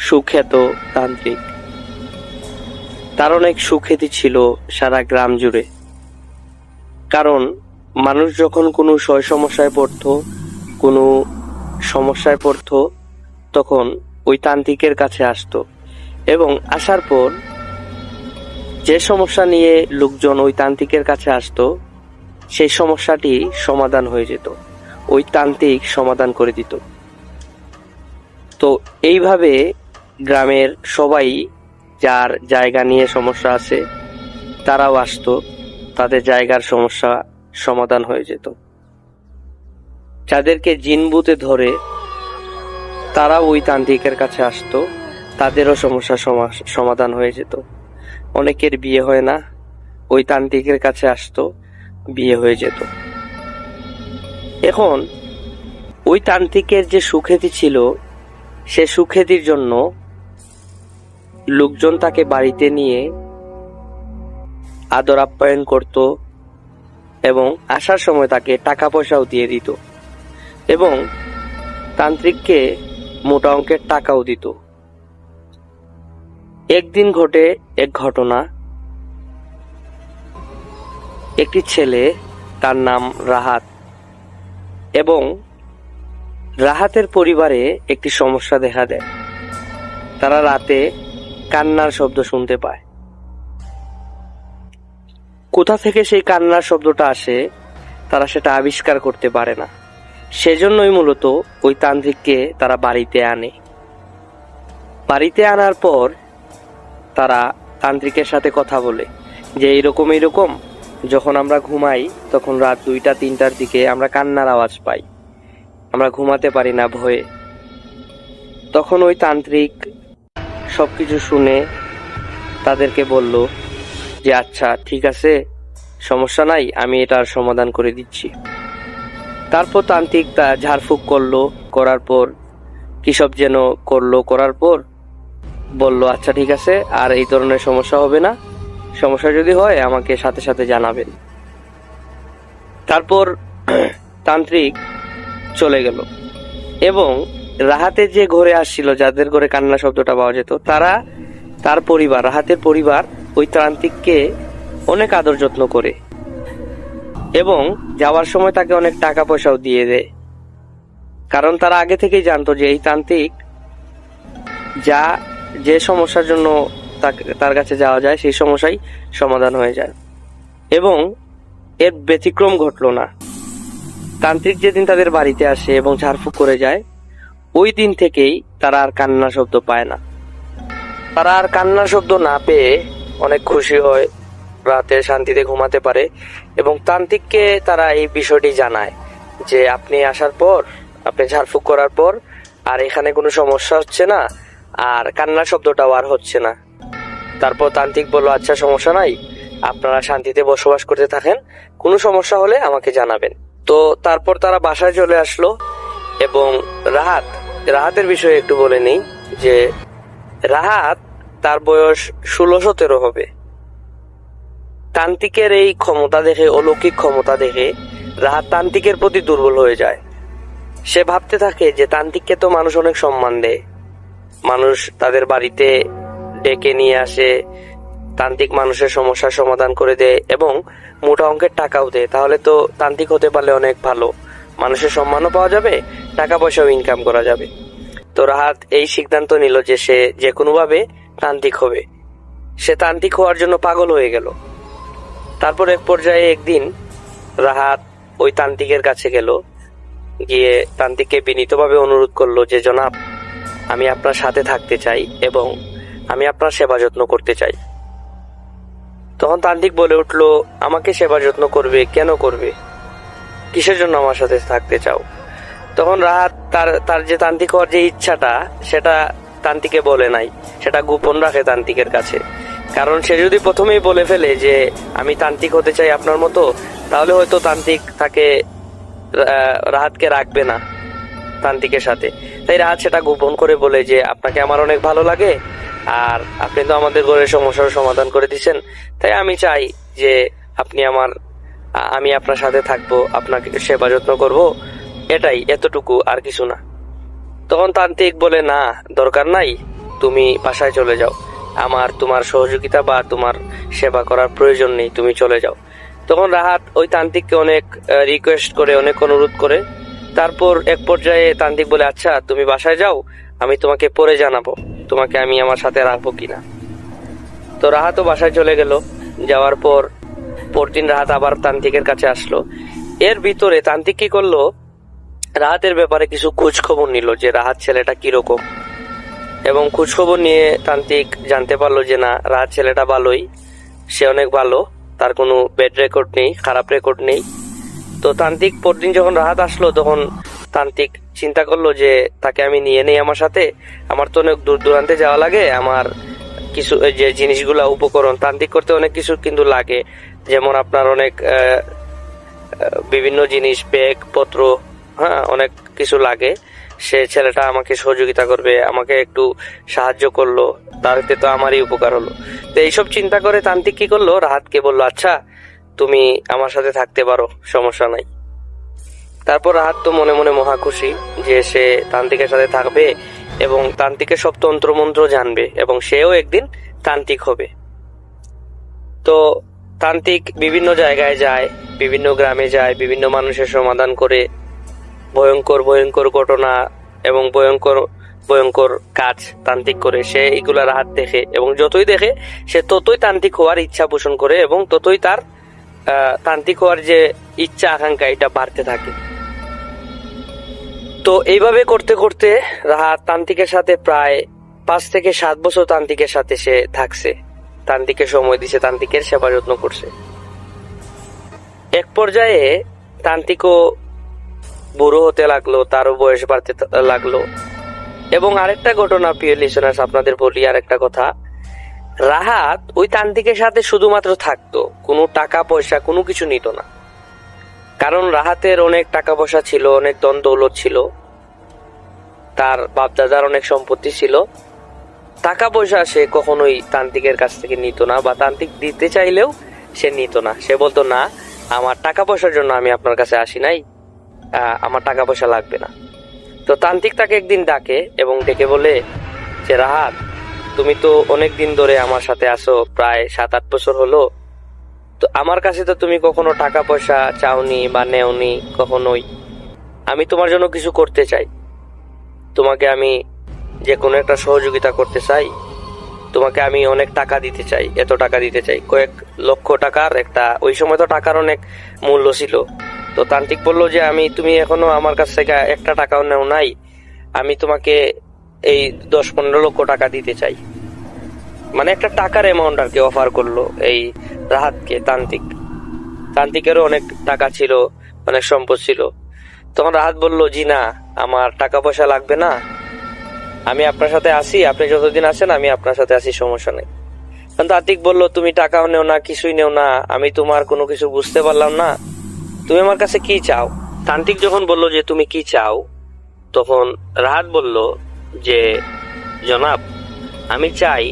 সুখ্যাত তান্ত্রিক। তার অনেক সুখ্যাতি ছিল সারা গ্রাম জুড়ে, কারণ মানুষ যখন কোনো সমস্যায় পড়তো, কোনো সমস্যায় পড়তো, তখন ওই তান্ত্রিকের কাছে আসতো এবং আসার পর যে সমস্যা নিয়ে লোকজন ওই তান্ত্রিকের কাছে আসতো সেই সমস্যাটি সমাধান হয়ে যেত, ওই তান্ত্রিক সমাধান করে দিত। তো এইভাবে গ্রামের সবাই যার জায়গা নিয়ে সমস্যা আছে তারাও আসতো, তাদের জায়গার সমস্যা সমাধান হয়ে যেত। যাদেরকে জিন ভূতে ধরে তারা ওই তান্ত্রিকের কাছে আসতো, তাদেরও সমস্যার সমাধান হয়ে যেত। অনেকের বিয়ে হয় না, ওই তান্ত্রিকের কাছে আসতো, বিয়ে হয়ে যেত। এখন ওই তান্ত্রিকের যে সুখ্যাতি ছিল, সে সুখ্যাতির জন্য লোকজন তাকে বাড়িতে নিয়ে আদর আপ্যায়ন করত এবং আসার সময় তাকে টাকা পয়সাও দিয়ে দিত এবং তান্ত্রিককে মোটা অঙ্কের টাকাও দিত। একদিন ঘটে এক ঘটনা। একটি ছেলে, তার নাম রাহাত, এবং রাহাতের পরিবারে একটি সমস্যা দেখা দেয়। তারা রাতে কান্নার শব্দ শুনতে পায়। কোথা থেকে সেই কান্নার শব্দটা আসে তারা সেটা আবিষ্কার করতে পারে না। সেজন্যই মূলত ওই তান্ত্রিককে তারা বাড়িতে আনে। বাড়িতে আনার পর তারা তান্ত্রিকের সাথে কথা বলে যে এইরকম যখন আমরা ঘুমাই তখন রাত 2টা-3টার দিকে আমরা কান্নার আওয়াজ পাই, আমরা ঘুমাতে পারি না ভয়ে। তখন ওই তান্ত্রিক সবকিছু শুনে তাদেরকে বলল যে আচ্ছা ঠিক আছে, সমস্যা নাই, আমি এটার সমাধান করে দিচ্ছি। তারপর তান্ত্রিক তা ঝাড়ফুঁক করলো, করার পর কিসব যেন করলো, করার পর বলল আচ্ছা ঠিক আছে, আর এই ধরনের সমস্যা হবে না, সমস্যা যদি হয় আমাকে সাথে সাথে জানাবেন। তারপর তান্ত্রিক চলে গেল এবং রাহাতের যে ঘরে আসছিল, যাদের ঘরে কান্না শব্দটা পাওয়া যেত, তার পরিবার, রাহাতের পরিবার ওই তান্ত্রিককে অনেক আদর যত্ন করে এবং যাওয়ার সময় তাকে অনেক টাকা পয়সাও দিয়ে দেয়। কারণ তারা আগে থেকেই জানতো যে এই তান্ত্রিক যে সমস্যার জন্য তার কাছে যাওয়া যায় সেই সমস্যাই সমাধান হয়ে যায়। এবং এর ব্যতিক্রম ঘটলো না। তান্ত্রিক যেদিন তাদের বাড়িতে আসে এবং ঝাড়ফুঁক করে যায়, ওই দিন থেকেই তারা আর কান্নার শব্দ পায় না। তারা আর কান্নার শব্দ না পেয়ে অনেক খুশি হয়, রাতে শান্তিতে ঘুমাতে পারে এবং তান্ত্রিককে তারা এই বিষয়টি জানায় যে আপনি আসার পর, আপনি ঝাড়ফুঁক করার পর আর এখানে কোনো সমস্যা হচ্ছে না, আর কান্নার শব্দটাও আর হচ্ছে না। তারপর তান্ত্রিক বলল আচ্ছা সমস্যা নাই, আপনারা শান্তিতে বসবাস করতে থাকেন, কোনো সমস্যা হলে আমাকে জানাবেন। তো তারপর তারা বাসায় চলে আসলো এবং রাহাতের বিষয়ে একটু বলে নিই যে রাহাত, তার বয়স 16-17 হবে। তান্ত্রিকের এই ক্ষমতা দেখে, অলৌকিক ক্ষমতা দেখে রাহাত তান্ত্রিকের প্রতি দুর্বল হয়ে যায়। সে ভাবতে থাকে যে তান্ত্রিককে তো মানুষ অনেক সম্মান দেয়, মানুষ তাদের বাড়িতে ডেকে নিয়ে আসে, তান্ত্রিক মানুষের সমস্যার সমাধান করে দেয় এবং মোটা অঙ্কের টাকাও দেয়, তাহলে তো তান্ত্রিক হতে পারলে অনেক ভালো, মানুষের সম্মানও পাওয়া যাবে, টাকা পয়সাও ইনকাম করা যাবে। তো রাহাত এই সিদ্ধান্ত নিল যে সে যে কোনোভাবে তান্ত্রিক হবে। সে তান্ত্রিক হওয়ার জন্য পাগল হয়ে গেল। তারপর এক পর্যায়ে একদিন রাহাত ওই তান্ত্রিকের কাছে গেল, গিয়ে তান্ত্রিককে বিনীতভাবে অনুরোধ করলো যে জনাব, আমি আপনার সাথে থাকতে চাই এবং আমি আপনার সেবা যত্ন করতে চাই। তখন তান্ত্রিক বলে উঠল, আমাকে সেবা যত্ন করবে? কেন করবে? কিসের জন্য আমার সাথে থাকতে চাও? তখন রাহাত তার যে তান্ত্রিক হওয়ার যে ইচ্ছাটা, সেটা তান্ত্রিকে বলে নাই, সেটা গোপন রাখে তান্ত্রিকের কাছে। কারণ সে যদি প্রথমেই বলে ফেলে যে আমি তান্ত্রিক হতে চাই আপনার মতো, তাহলে হয়তো তান্ত্রিক রাহাতকে রাখবে না তান্ত্রিকের সাথে। তাই রাহাত সেটা গোপন করে বলে যে আপনাকে আমার অনেক ভালো লাগে, আর আপনি তো আমাদের ঘরের সমস্যার সমাধান করে দিচ্ছেন, তাই আমি চাই যে আমি আপনার সাথে থাকবো, আপনাকে সেবা যত্ন করবো, এটাই, এতটুকু, আর কিছু না। তখন তান্ত্রিক বলে না, দরকার নাই, তুমি বাসায় চলে যাও, আমার তোমার সহযোগিতা বা তোমার সেবা করার প্রয়োজন নেই, তুমি চলে যাও। তখন রাহাত ওই তান্ত্রিককে অনেক রিকোয়েস্ট করে, অনেক অনুরোধ করে। তারপর এক পর্যায়ে তান্ত্রিক বলে আচ্ছা তুমি বাসায় যাও, আমি তোমাকে পরে জানাবো তোমাকে আমি আমার সাথে রাখবো কিনা। তো রাহাতও বাসায় চলে গেল। যাওয়ার পর পরদিন রাহাত আবার তান্ত্রিকের কাছে আসলো। এর ভিতরে তান্ত্রিক কি করলো, রাহাতের ব্যাপারে কিছু খোঁজ খবর নিল যে রাহাত ছেলেটা কিরকম, এবং খোঁজ খবর নিয়ে তান্ত্রিক জানতে পারলো যে না, রাহাত ছেলেটা ভালোই, সে অনেক ভালো, তার কোনো ব্যাড রেকর্ড নেই, খারাপ রেকর্ড নেই। তো তান্ত্রিক পরদিন যখন রাহাত আসলো তখন তান্ত্রিক চিন্তা করলো যে তাকে আমি নিয়ে নেই আমার সাথে, আমার তো অনেক দূর দূরান্তে যাওয়া লাগে, আমার কিছু যে জিনিসগুলা উপকরণ তান্ত্রিক করতে অনেক কিছু কিন্তু লাগে, যেমন আপনার অনেক বিভিন্ন জিনিস ব্যাগ পত্র, হ্যাঁ অনেক কিছু লাগে। সে ছেলেটা আমাকে সহযোগিতা করবে, আমাকে একটু সাহায্য করলো, তাতে তো আমারই উপকার হলো। তো এইসব চিন্তা করে তান্ত্রিক কি করলো, রাহাতকে বললো আচ্ছা তুমি আমার সাথে থাকতে পারো, সমস্যা নাই। তারপর রাহাত তো মনে মনে মহা খুশি যে সে তান্ত্রিকের সাথে থাকবে এবং তান্ত্রিকের সব তন্ত্রমন্ত্র জানবে এবং সেও একদিন তান্ত্রিক হবে। তো তান্ত্রিক বিভিন্ন জায়গায় যায়, বিভিন্ন গ্রামে যায়, বিভিন্ন মানুষের সমাধান করে, ভয়ঙ্কর ভয়ঙ্কর ঘটনা এবং ভয়ঙ্কর ভয়ঙ্কর কাজ তান্ত্রিক করে। সে এগুলা রাহাত দেখে এবং যতই দেখে সে ততই তান্ত্রিক হওয়ার ইচ্ছা পোষণ করে এবং ততই তার তান্ত্রিক হওয়ার যে ইচ্ছা আকাঙ্ক্ষা এটা বাড়তে থাকে। তো এইভাবে করতে করতে রাহাত তান্ত্রিকের সাথে প্রায় 5 থেকে 7 বছর তান্ত্রিকের সাথে সে থাকছে, তান্ত্রিকের সময় দিছে, তান্ত্রিকের সেবা যত্ন করছে। এক পর্যায়ে তান্ত্রিকও বুড়ো হতে লাগলো, তারও বয়স বাড়তে লাগলো। এবং আরেকটা ঘটনা প্রিয় লিসেনার্স আপনাদের বলি, আরেকটা কথা, রাহাত ওই তান্ত্রিকের সাথে শুধুমাত্র থাকতো, কোনো টাকা পয়সা কোনো কিছু নিত না। কারণ রাহাতের অনেক টাকা পয়সা ছিল, অনেক ধন দৌলত ছিল, তার বাপদাদার অনেক সম্পত্তি ছিল। টাকা পয়সা সে কখনোই তান্ত্রিকের কাছ থেকে নিত না, বা তান্ত্রিক দিতে চাইলেও সে নিত না। সে বলতো না, আমার টাকা পয়সার জন্য আমি আপনার কাছে আসি নাই, আমার টাকা পয়সা লাগবে না। তো তান্ত্রিক তাকে একদিন ডাকে এবং ডেকে বলে যে রাহাত, তুমি তো অনেক দিন ধরে আমার সাথে আসো, প্রায় 7-8 বছর হলো, তো আমার কাছে তো তুমি কখনো টাকা পয়সা চাওনি বা নেওনি কখনোই। আমি তোমার জন্য কিছু করতে চাই, তোমাকে আমি যে কোনো একটা সহযোগিতা করতে চাই, তোমাকে আমি অনেক টাকা দিতে চাই, এত টাকা দিতে চাই, কয়েক লক্ষ টাকার একটা, ওই সময় তো টাকার অনেক মূল্য ছিল। তো তান্ত্রিক বললো যে তুমি এখনো আমার কাছ থেকে একটা টাকাও নেও নাই, আমি তোমাকে এই 10-15 লক্ষ টাকা দিতে চাই। মানে একটা টাকার অ্যামাউন্ট আর কি অফার করলো এই রাহাতকে তান্ত্রিক। তান্ত্রিকেরও অনেক টাকা ছিল, অনেক সম্পদ ছিল। তখন রাহাত বলল জি না, আমার টাকা পয়সা লাগবে না, আমি আপনার সাথে আসি, আপনি যতদিন আসেন আমি আপনার সাথে আসি, সমস্যা নেই। তান্ত্রিক বলল তুমি টাকাও নেও না, কিছুই নেও না, আমি তোমার কোনো কিছু বুঝতে পারলাম না, তুমি আমার কাছে কি চাও? তান্ত্রিক যখন বলল যে তুমি কি চাও, তখন রাহাত বলল যে জনাব, আমি চাই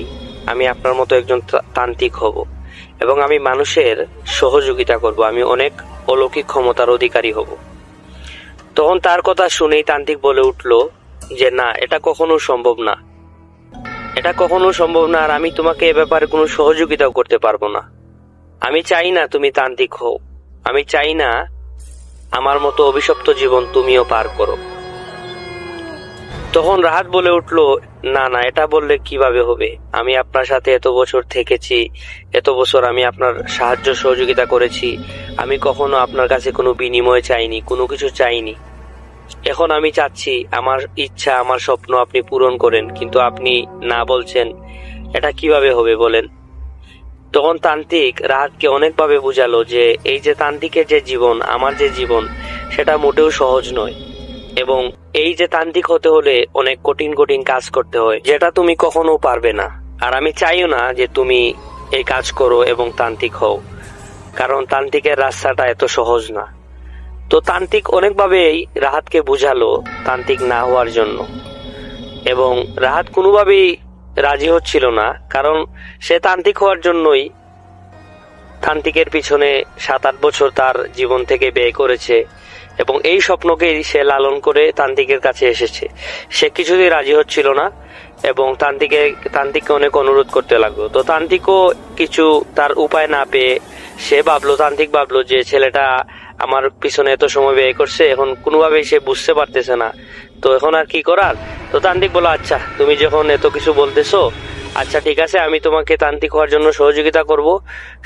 আমি আপনার মতো একজন তান্ত্রিক হব এবং আমি মানুষের সহযোগিতা করব, আমি অনেক অলৌকিক ক্ষমতার অধিকারী হব। তখন তার কথা শুনেই তান্ত্রিক বলে উঠল যে না, এটা কখনো সম্ভব না, এটা কখনো সম্ভব না, আর আমি তোমাকে এ ব্যাপারে কোনো সহযোগিতাও করতে পারবো না। আমি চাই না তুমি তান্ত্রিক হও, আমি চাই না আমার মতো অভিশপ্ত জীবন তুমিও পার করো। তখন রাহাত বলে উঠল না না, এটা বললে কিভাবে হবে, আমি আপনার সাথে এত বছর থেকেছি, এত বছর আমি আপনার সাহায্য সহযোগিতা করেছি, আমি কখনো আপনার কাছে কোনো বিনিময় চাইনি, কোনো কিছু চাইনি। এখন আমি চাচ্ছি আমার ইচ্ছা, আমার স্বপ্ন আপনি পূরণ করেন, কিন্তু আপনি না বলছেন, এটা কিভাবে হবে বলেন? তখন তান্ত্রিক রাহাতকে অনেকভাবে বুঝালো যে এই যে তান্ত্রিকের যে জীবন, আমার যে জীবন, সেটা মোটেও সহজ নয় এবং এই যে তান্ত্রিক হতে হলে অনেক কঠিন কঠিন কাজ করতে হয়, যেটা তুমি কখনো পারবে না। আর আমি চাইও না যে তুমি এই কাজ করো এবং তান্ত্রিক হও, কারণ তান্ত্রিকের রাস্তাটা এত সহজ না। তো তান্ত্রিক অনেকভাবেই রাহাতকে বুঝালো তান্ত্রিক না হওয়ার জন্য, এবং রাহাত কোনোভাবেই রাজি হচ্ছিল না, কারণ সে তান্ত্রিক হওয়ার জন্যই তান্ত্রিকের পিছনে 7-8 বছর তার জীবন থেকে ব্যয় করেছে এবং এই স্বপ্নকেই সে লালন করে তান্ত্রিকের কাছে এসেছে। সে কিছুতেই রাজি হচ্ছিল না এবং তান্ত্রিককে অনেক অনুরোধ করতে লাগলো। তো তান্ত্রিকও কিছু তার উপায় না পেয়ে তান্ত্রিক ভাবলো যে ছেলেটা আমার পিছনে এত সময় ব্যয় করছে, এখন কোনোভাবেই সে বুঝতে পারতেছে না, তো এখন আর কি করার। তো তান্ত্রিক বলল আচ্ছা তুমি যখন এত কিছু বলতেছো, আচ্ছা ঠিক আছে, আমি তোমাকে তান্ত্রিক হওয়ার জন্য সহযোগিতা করব,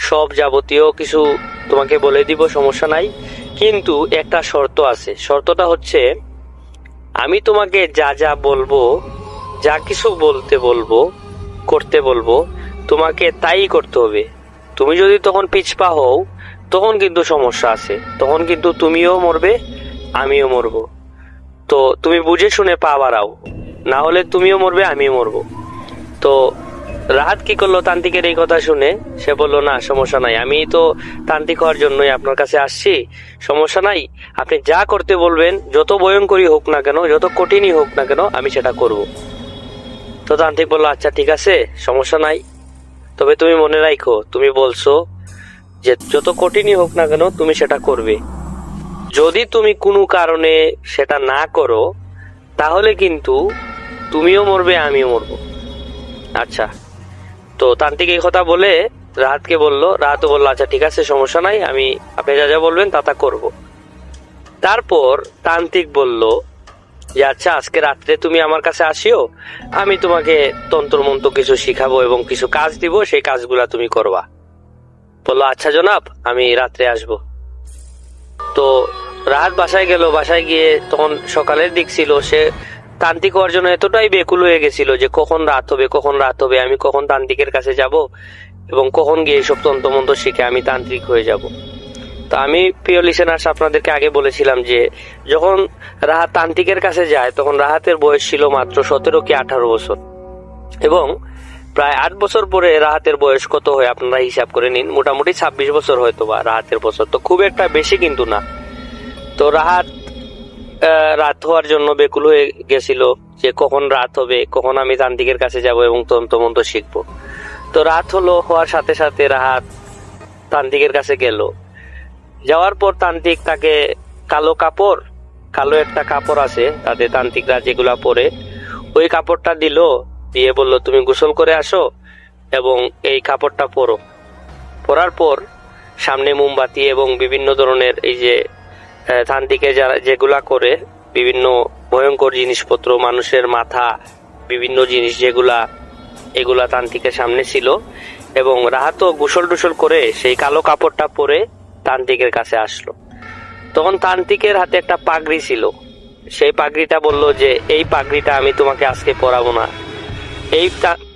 সব যাবতীয় কিছু তোমাকে বলে দিব, সমস্যা নাই, কিন্তু একটা শর্ত আছে। শর্তটা হচ্ছে আমি তোমাকে যা যা বলবো, যা কিছু বলতে বলবো, করতে বলবো, তোমাকে তাই করতে হবে। তুমি যদি তখন পিছপা হও, তখন কিন্তু সমস্যা আছে, তখন কিন্তু তুমিও মরবে আমিও মরবো। তো তুমি বুঝে শুনে পা বাড়াও, না হলে তুমিও মরবে আমিও মরবো। তো রাহাত কি করলো, তান্ত্রিকের এই কথা শুনে সে বলল, না সমস্যা নাই, আমি তো তান্ত্রিক হওয়ার জন্যই আপনার কাছে আসছি, সমস্যা নাই, আপনি যা করতে বলবেন, যত ভয়ঙ্করই হোক না কেন, যত কঠিনই হোক না কেন, আমি সেটা করব। তো তান্ত্রিক বললো, আচ্ছা ঠিক আছে, সমস্যা নাই, তবে তুমি মনে রাখো, তুমি বলছো যে যত কঠিনই হোক না কেন তুমি সেটা করবে, যদি তুমি কোনো কারণে সেটা না করো তাহলে কিন্তু তুমিও মরবে আমিও মরবো। আচ্ছা। তো তান্ত্রিক এই কথা বলে রাহাতকে বলল, রাহাতও বললো, আচ্ছা ঠিক আছে, সমস্যা নাই, আমি আপনি যা যা বলবেন তা করব। তারপর তান্ত্রিক বলল যে আচ্ছা, আজকে রাত্রে তুমি আমার কাছে আসিও, আমি তোমাকে তন্ত্রমন্ত্র কিছু শিখাবো এবং কিছু কাজ দিব, সেই কাজগুলা তুমি করবা। বললো, আচ্ছা জনাব, আমি রাত্রে আসব। তো রাহাত বাসায় গেল, বাসায় গিয়ে তখন সকালের দিক ছিল, সে তান্ত্রিক হওয়ার জন্য এতটাই বেকুল হয়ে গেছিল যে কখন রাত হবে, কখন রাত হবে, আমি কখন তান্ত্রিকের কাছে যাব এবং কখন গিয়ে এইসব তন্ত্রমন্ত্র শিখে আমি তান্ত্রিক হয়ে যাব। তো আমি প্রিয় লিসেনার্স আপনাদেরকে আগে বলেছিলাম যে যখন রাহাত তান্ত্রিকের কাছে যায় তখন রাহাতের বয়স ছিল মাত্র 17 কি 18 বছর, এবং প্রায় 8 বছর পরে রাহাতের বয়স কত হয় আপনারা হিসাব করে নিন, মোটামুটি 26 বছর হয়তো বা রাহাতের বছর, তো খুব একটা বেশি কিন্তু না। তো রাহাত রাত হওয়ার জন্য বেকুল হয়ে গেছিল যে কখন রাত হবে, কখন আমি তান্ত্রিকের কাছে যাব এবং তন্ত্রমন্ত্র শিখবো। তো রাত হওয়ার সাথে সাথে রাহাত তান্ত্রিকের কাছে গেল। যাওয়ার পর তান্ত্রিক তাকে কালো একটা কাপড় আছে তাদের তান্ত্রিকরা যেগুলা পরে, ওই কাপড়টা দিল, দিয়ে বলল তুমি গোসল করে আসো এবং এই কাপড়টা পরো। পরার পর সামনে মোমবাতি এবং বিভিন্ন ধরনের এই যে তান্ত্রিকে যারা যেগুলা করে বিভিন্ন ভয়ঙ্কর জিনিসপত্র, মানুষের মাথা, বিভিন্ন জিনিস এগুলা তান্ত্রিকের সামনে ছিল, এবং রাহাতও গোসল টোসল করে সেই কালো কাপড়টা পরে তান্ত্রিকের কাছে আসলো। তখন তান্ত্রিকের হাতে একটা পাগড়ি ছিল, সেই পাগড়িটা বলল যে এই পাগড়িটা আমি তোমাকে আজকে পরাবো না, এই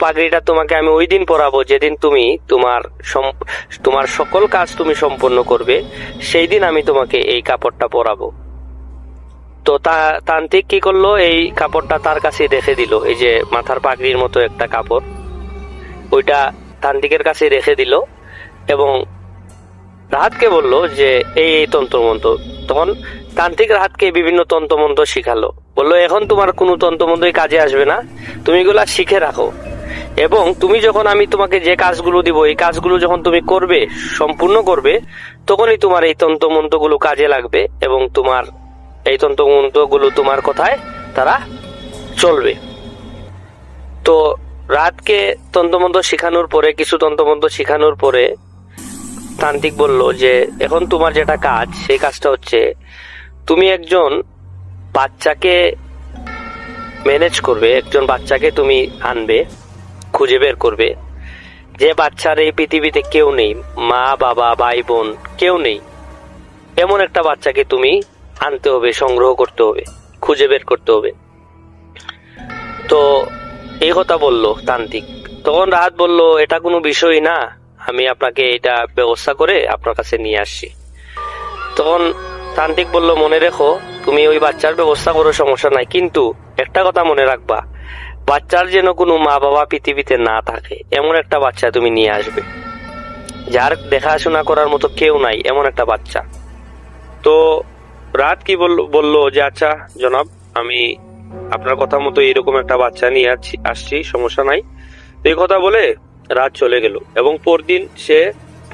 পাগড়িটা তোমাকে আমি ওই দিন পরাবো যেদিন তুমি তোমার সকল কাজ তুমি সম্পন্ন করবে, সেই দিন আমি তোমাকে এই কাপড়টা পরাবো। তো তান্ত্রিক কি করলো, এই কাপড়টা তার কাছে রেখে দিল, এই যে মাথার পাগড়ির মতো একটা কাপড়, ওইটা তান্ত্রিকের কাছে রেখে দিল এবং রাহাতকে বলল যে এই তন্ত্রমন্ত্র। তখন তান্ত্রিক রাহাতকে বিভিন্ন তন্ত্রমন্ত্র শিখালো, বললো এখন তোমার কোনো তন্ত্রমন্ত্রই কাজে আসবে না, তুমি এগুলা শিখে রাখো, এবং তুমি যখন আমি তোমাকে যে কাজগুলো দিব, এই কাজগুলো যখন তুমি করবে, সম্পূর্ণ করবে, তখনই তোমার এই তন্ত্রমন্ত্রগুলো কাজে লাগবে এবং তোমার এই তন্ত্রমন্ত্রগুলো তোমার কথায় তারা চলবে। তো রাহাতকে তন্ত্রমন্ত্র শেখানোর পরে, কিছু তন্ত্রমন্ত্র শেখানোর পরে তান্ত্রিক বলল যে এখন তোমার যেটা কাজ, সেই কাজটা হচ্ছে তুমি একজন বাচ্চাকে ম্যানেজ করবে, একজন বাচ্চাকে তুমি আনবে, খুঁজে বের করবে, যে বাচ্চার এই পৃথিবীতে কেউ নেই, মা বাবা ভাই বোন কেউ নেই, এমন একটা বাচ্চাকে তুমি আনতে হবে, সংগ্রহ করতে হবে, খুঁজে বের করতে হবে। তো এই কথা বলল তান্ত্রিক। তখন রাহাত বলল, এটা কোনো বিষয় না, আমি আপনাকে এটা ব্যবস্থা করে আপনার কাছে নিয়ে আসছি। তখন তান্ত্রিক বলল, মনে রেখো, তুমি ওই বাচ্চার ব্যবস্থা করো, সমস্যা নাই, কিন্তু একটা কথা মনে রাখবা, বাচ্চার যেন কোনো মা বাবা পৃথিবীতে না থাকে, এমন একটা বাচ্চা তুমি নিয়ে আসবে, যার দেখাশোনা করার মতো কেউ নাই, এমন একটা বাচ্চা। তো রাত কি বললো যে আচ্ছা জনাব, আমি আপনার কথা মতো এরকম একটা বাচ্চা নিয়ে আসছি, সমস্যা নাই। তো এই কথা বলে রাত চলে গেল, এবং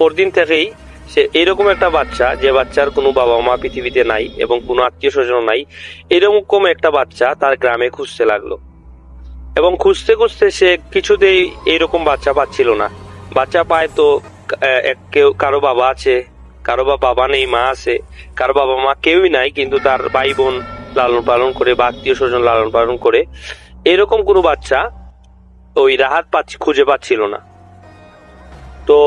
পরদিন থেকেই সে এইরকম একটা বাচ্চা, যে বাচ্চার কোনো বাবা মা পৃথিবীতে নাই এবং কোনো আত্মীয় স্বজন নাই, এরকম একটা বাচ্চা তার গ্রামে খুঁজতে লাগলো, এবং খুঁজতে খুঁজতে সে কিছুতেই এইরকম বাচ্চা পাচ্ছিল না। বাচ্চা পায় তো কারো বাবা আছে, কারো বাবা নেই, মা আছে, কারো বাবা মা কেউই নাই, কিন্তু তার ভাই বোন লালন পালন করে বা আত্মীয় স্বজন লালন পালন করে, এরকম কোনো বাচ্চা ওই রাহাত খুঁজে পাচ্ছিল না। তো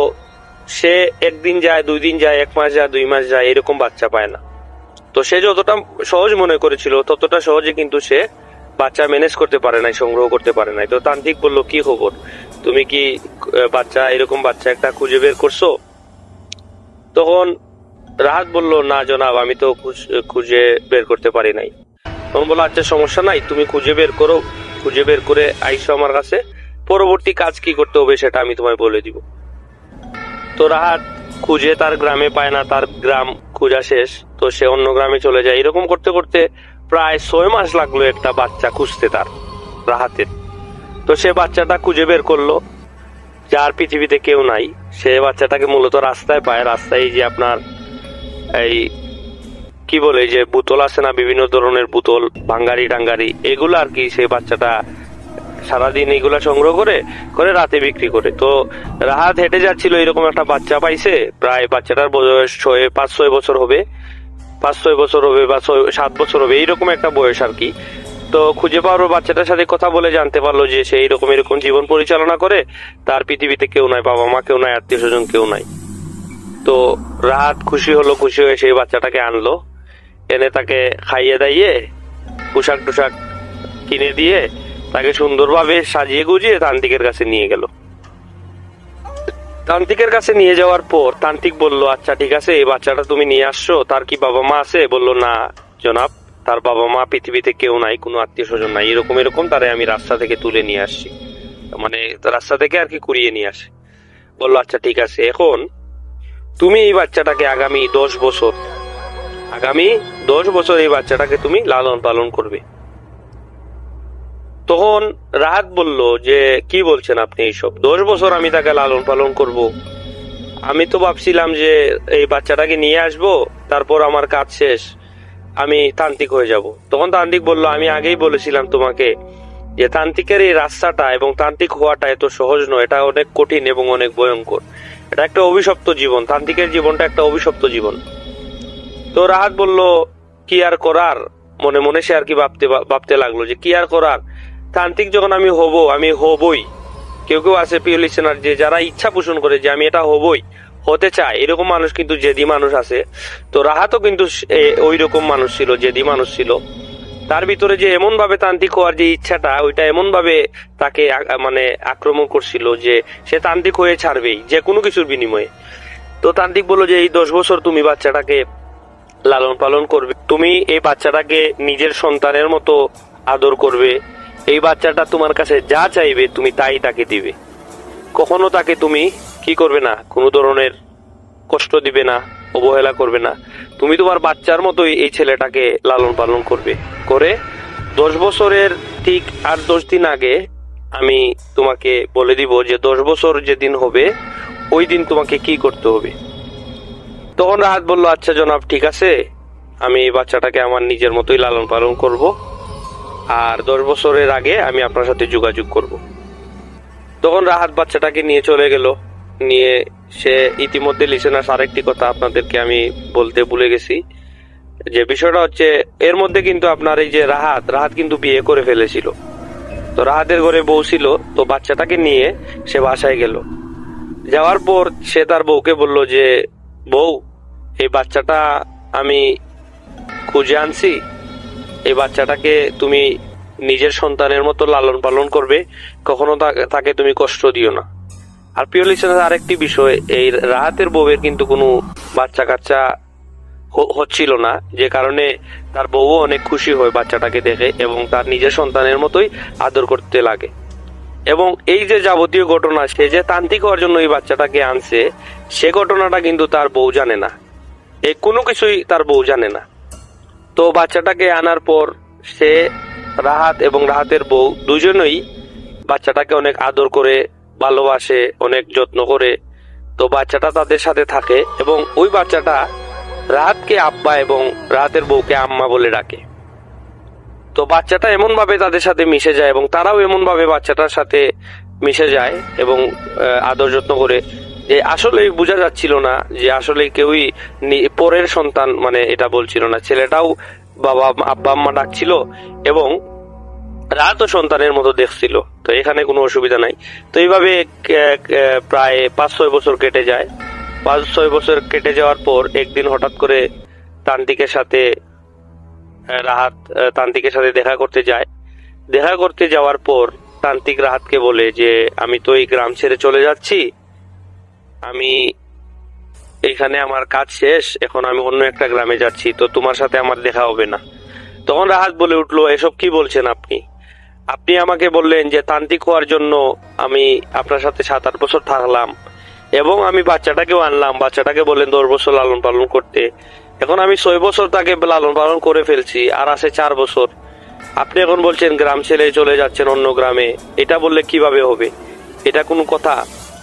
সে একদিন যায়, 2 দিন যায়, 1 মাস যায়, 2 মাস যায়, এরকম বাচ্চা পায় না। তো সে যতটা সহজ মনে করেছিল ততটা সহজে কিন্তু সে বাচ্চা ম্যানেজ করতে পারে নাই, সংগ্রহ করতে পারে নাই। তো তান্ত্রিক বলল, কি খবর, তুমি কি এরকম বাচ্চা একটা খুঁজে বের করছো? তখন রাহাত বলল, না জনাব, আমি তো খুঁজে বের করতে পারি নাই। তখন বললো, আচ্ছা সমস্যা নাই, তুমি খুঁজে বের করো, খুঁজে বের করে আইসো আমার কাছে, পরবর্তী কাজ কি করতে হবে সেটা আমি তোমায় বলে দিব। তো রাহাত খুঁজে তার গ্রামে পায় না, তার গ্রাম খোঁজা শেষ, তো সে অন্য গ্রামে চলে যায়। এরকম করতে করতে প্রায় 6 মাস লাগলো একটা বাচ্চা খুঁজতে তার, রাহাতের। তো সে বাচ্চাটা খুঁজে বের করলো, যার পৃথিবীতে কেউ নাই। সে বাচ্চাটাকে মূলত রাস্তায় পায়, রাস্তায় যে আপনার এই কি বলে যে বোতল আছে না, বিভিন্ন ধরনের বোতল, ভাঙ্গারি টাঙ্গারি, এগুলো আর কি, সেই বাচ্চাটা সারাদিন এগুলা সংগ্রহ করে করে রাতে বিক্রি করে। তো রাহাত হেঁটে যাচ্ছিল, এরকম একটা বাচ্চা পাইছে। প্রায় বাচ্চাটার বয়স 5-6 বছর হবে, 5-6 বছর হবে বা 7 বছর হবে, এইরকম একটা বয়স আর কি। তো খুঁজে পাওয়ার বাচ্চাটার সাথে কথা বলে জানতে পারলো যে সে এরকম জীবন পরিচালনা করে, তার পৃথিবীতে কেউ নাই, বাবা মা কেউ নাই, আত্মীয় স্বজন কেউ নাই। তো রাহাত খুশি হলো, খুশি হয়ে সেই বাচ্চাটাকে আনলো, এনে তাকে খাইয়ে দাইয়ে পোশাক টোশাক কিনে দিয়ে তাকে সুন্দরভাবে সাজিয়ে গুজিয়ে তান্ত্রিকের কাছে নিয়ে গেল। তান্ত্রিকের কাছে নিয়ে যাওয়ার পর তান্ত্রিক বলল, আচ্ছা ঠিক আছে, এই বাচ্চাটা তুমি নিয়ে আসছো, তার কি বাবা মা আছে? বলল, না জনাব, তার বাবা মা পৃথিবীতে কেউ নাই, কোনো আত্মীয় স্বজন নাই, এরকম তারে আমি রাস্তা থেকে তুলে নিয়ে আসছি, মানে রাস্তা থেকে আর কি কুড়িয়ে নিয়ে আসে। বললো, আচ্ছা ঠিক আছে, এখন তুমি এই বাচ্চাটাকে আগামী 10 বছর এই বাচ্চাটাকে তুমি লালন পালন করবে। তখন রাহাত বলল যে, কি বলছেন আপনি এইসব? 10 বছর আমি তাকে লালন পালন করব? আমি তো ভাবছিলাম যে এই বাচ্চাটাকে নিয়ে আসব, তারপর আমার কাজ শেষ, আমি তান্ত্রিক হয়ে যাব। তখন তান্ত্রিক বলল, আমি আগেই বলেছিলাম তোমাকে যে তান্ত্রিকের এই রাস্তাটা এবং তান্ত্রিক হওয়াটা এত সহজ নয়, এটা অনেক কঠিন এবং অনেক ভয়ঙ্কর, এটা একটা অভিশপ্ত জীবন, তান্ত্রিকের জীবনটা একটা অভিশপ্ত জীবন। তো রাহাত বলল, কি আর করার, মনে মনে সে আর কি ভাবতে লাগলো যে কি আর করার, তান্ত্রিক যখন আমি হবই। কেউ কেউ আছে প্রিয় লিসেনার, যে যারা ইচ্ছা পোষণ করে যে আমি এটা হতে চায়, এরকম মানুষ কিন্তু জেদি মানুষ আছে। তো রাহাতও কিন্তু ওই রকম মানুষ ছিল, জেদি মানুষ ছিল। তার ভিতরে যে এমন ভাবে তান্ত্রিক হওয়ার যে ইচ্ছাটা, ওইটা এমন ভাবে তাকে মানে আক্রমণ করছিল যে সে তান্ত্রিক হয়ে ছাড়বেই যে কোনো কিছুর বিনিময়ে। তো তান্ত্রিক বললো যে এই 10 বছর তুমি বাচ্চাটাকে লালন পালন করবে, তুমি এই বাচ্চাটাকে নিজের সন্তানের মতো আদর করবে, এই বাচ্চাটা তোমার কাছে যা চাইবে তুমি তাই তাকে দিবে, কখনো তাকে তুমি কি করবে না, কোনো ধরনের কষ্ট দিবে না, অবহেলা করবে না, তুমি তোমার বাচ্চার মতোই এই ছেলেটাকে লালন পালন করবে। করে 10 বছরের ঠিক 8-10 দিন আগে আমি তোমাকে বলে দিব যে 10 বছর যেদিন হবে ওই দিন তোমাকে কি করতে হবে। তখন রাহাত বলল, আচ্ছা জনাব, ঠিক আছে, আমি এই বাচ্চাটাকে আমার নিজের মতোই লালন পালন করব, আর 10 বছরের আগে আমি আপনার সাথে যোগাযোগ করব। তখন রাহাত বাচ্চাটাকে নিয়ে চলে গেল। নিয়ে সে ইতিমধ্যে লিসেনার্স, আরেকটি কথা আপনাদেরকে আমি বলতে ভুলে গেছি, যে বিষয়টা হচ্ছে এর মধ্যে কিন্তু আপনার এই যে রাহাত কিন্তু বিয়ে করে ফেলেছিল। তো রাহাতের ঘরে বউ ছিল। তো বাচ্চাটাকে নিয়ে সে বাসায় গেল। যাওয়ার পর সে তার বউকে বলল যে, বউ, এই বাচ্চাটা আমি খুঁজে আনছি, এই বাচ্চাটাকে তুমি নিজের সন্তানের মতো লালন পালন করবে, কখনো তাকে তুমি কষ্ট দিও না। আর প্রিয় লিসেনার, আরেকটি বিষয়, এই রাহাতের বউয়ের কিন্তু কোনো বাচ্চা কাচ্চা হচ্ছিল না, যে কারণে তার বউও অনেক খুশি হয় বাচ্চাটাকে দেখে এবং তার নিজের সন্তানের মতোই আদর করতে লাগে। এবং এই যে যাবতীয় ঘটনা, সে যে তান্ত্রিক হওয়ার জন্য এই বাচ্চাটাকে আনছে, সে ঘটনাটা কিন্তু তার বউ জানে না, এই কোনো কিছুই তার বউ জানে না। তো বাচ্চাটাকে আনার পর সে, রাহাত এবং রাহাতের বউ দুজনেই বাচ্চাটাকে অনেক আদর করে, ভালোবাসে, অনেক যত্ন করে। তো বাচ্চাটা তাদের সাথে থাকে এবং ওই বাচ্চাটা রাহাতকে আব্বা এবং রাহাতের বউকে আম্মা বলে ডাকে। তো বাচ্চাটা এমন ভাবে তাদের সাথে মিশে যায় এবং তারাও এমন ভাবে বাচ্চাটার সাথে মিশে যায় এবং আদর যত্ন করে, যে আসলে বোঝা যাচ্ছিল না যে আসলে কেউই পরের সন্তান, মানে এটা বলছিল না। ছেলেটাও বাবা আব্বা আম্মা ডাকছিল এবং রাহাতও সন্তানের মতো দেখছিল। তো এখানে কোনো অসুবিধা নাই। তো এইভাবে প্রায় 5-6 বছর কেটে যায়। 5-6 বছর কেটে যাওয়ার পর একদিন হঠাৎ করে তান্ত্রিকের সাথে রাহাত তান্ত্রিকের সাথে দেখা করতে যায়। দেখা করতে যাওয়ার পর তান্ত্রিক রাহাতকে বলে যে, আমি তো এই গ্রাম ছেড়ে চলে যাচ্ছি, আমি এখানে আমার কাজ শেষ, এখন আমি অন্য একটা গ্রামে যাচ্ছি, তো তোমার সাথে আমার দেখা হবে না। তখন রাহাত বলে উঠলো, এসব কি বলছেন আপনি? আপনি আমাকে বললেন যে তান্ত্রিক হওয়ার জন্য আমি আপনার সাথে 7-8 বছর থাকলাম এবং আমি বাচ্চাটাকেও আনলাম, বাচ্চাটাকে বললেন 10 বছর লালন পালন করতে। এখন আমি 6 বছর তাকে লালন পালন করে ফেলছি, আর আছে 4 বছর। আপনি এখন বলছেন গ্রাম ছেড়ে চলে যাচ্ছেন অন্য গ্রামে, এটা বললে কিভাবে হবে? এটা কোনো কথা?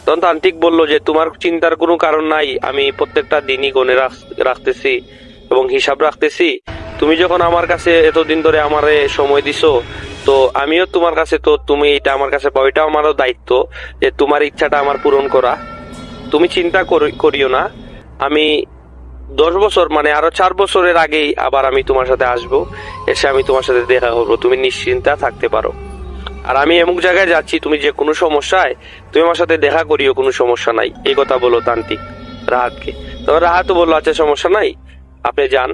তখন তান্ত্রিক বলল যে তোমার চিন্তার কোনো কারণ নাই, আমি প্রত্যেকটা দিনই গণে রাখতেছি এবং হিসাব রাখতেছি। তুমি যখন আমার কাছে এতদিন ধরে আমারে সময় দিছো, তো আমিও তোমার কাছে, তো তুমি এটা আমার কাছে পাও, এটা আমারও দায়িত্ব যে তোমার ইচ্ছাটা আমার পূরণ করা। তুমি চিন্তা করিও না, আমি 10 বছর মানে আরো 4 বছরের আগেই আবার আমি তোমার সাথে আসবো, এসে আমি তোমার সাথে দেখা করবো, তুমি নিশ্চিন্তা থাকতে পারো। আর আমি এমন জায়গায় যাচ্ছি, তুমি যে কোনো সমস্যায় তুমি আমার সাথে দেখা করিও, কোনো সমস্যা নাই। এই কথা বলো তান্ত্রিক রাহাতকে। তবে রাহাতও বললো, আচ্ছা সমস্যা নাই, আপনি যান,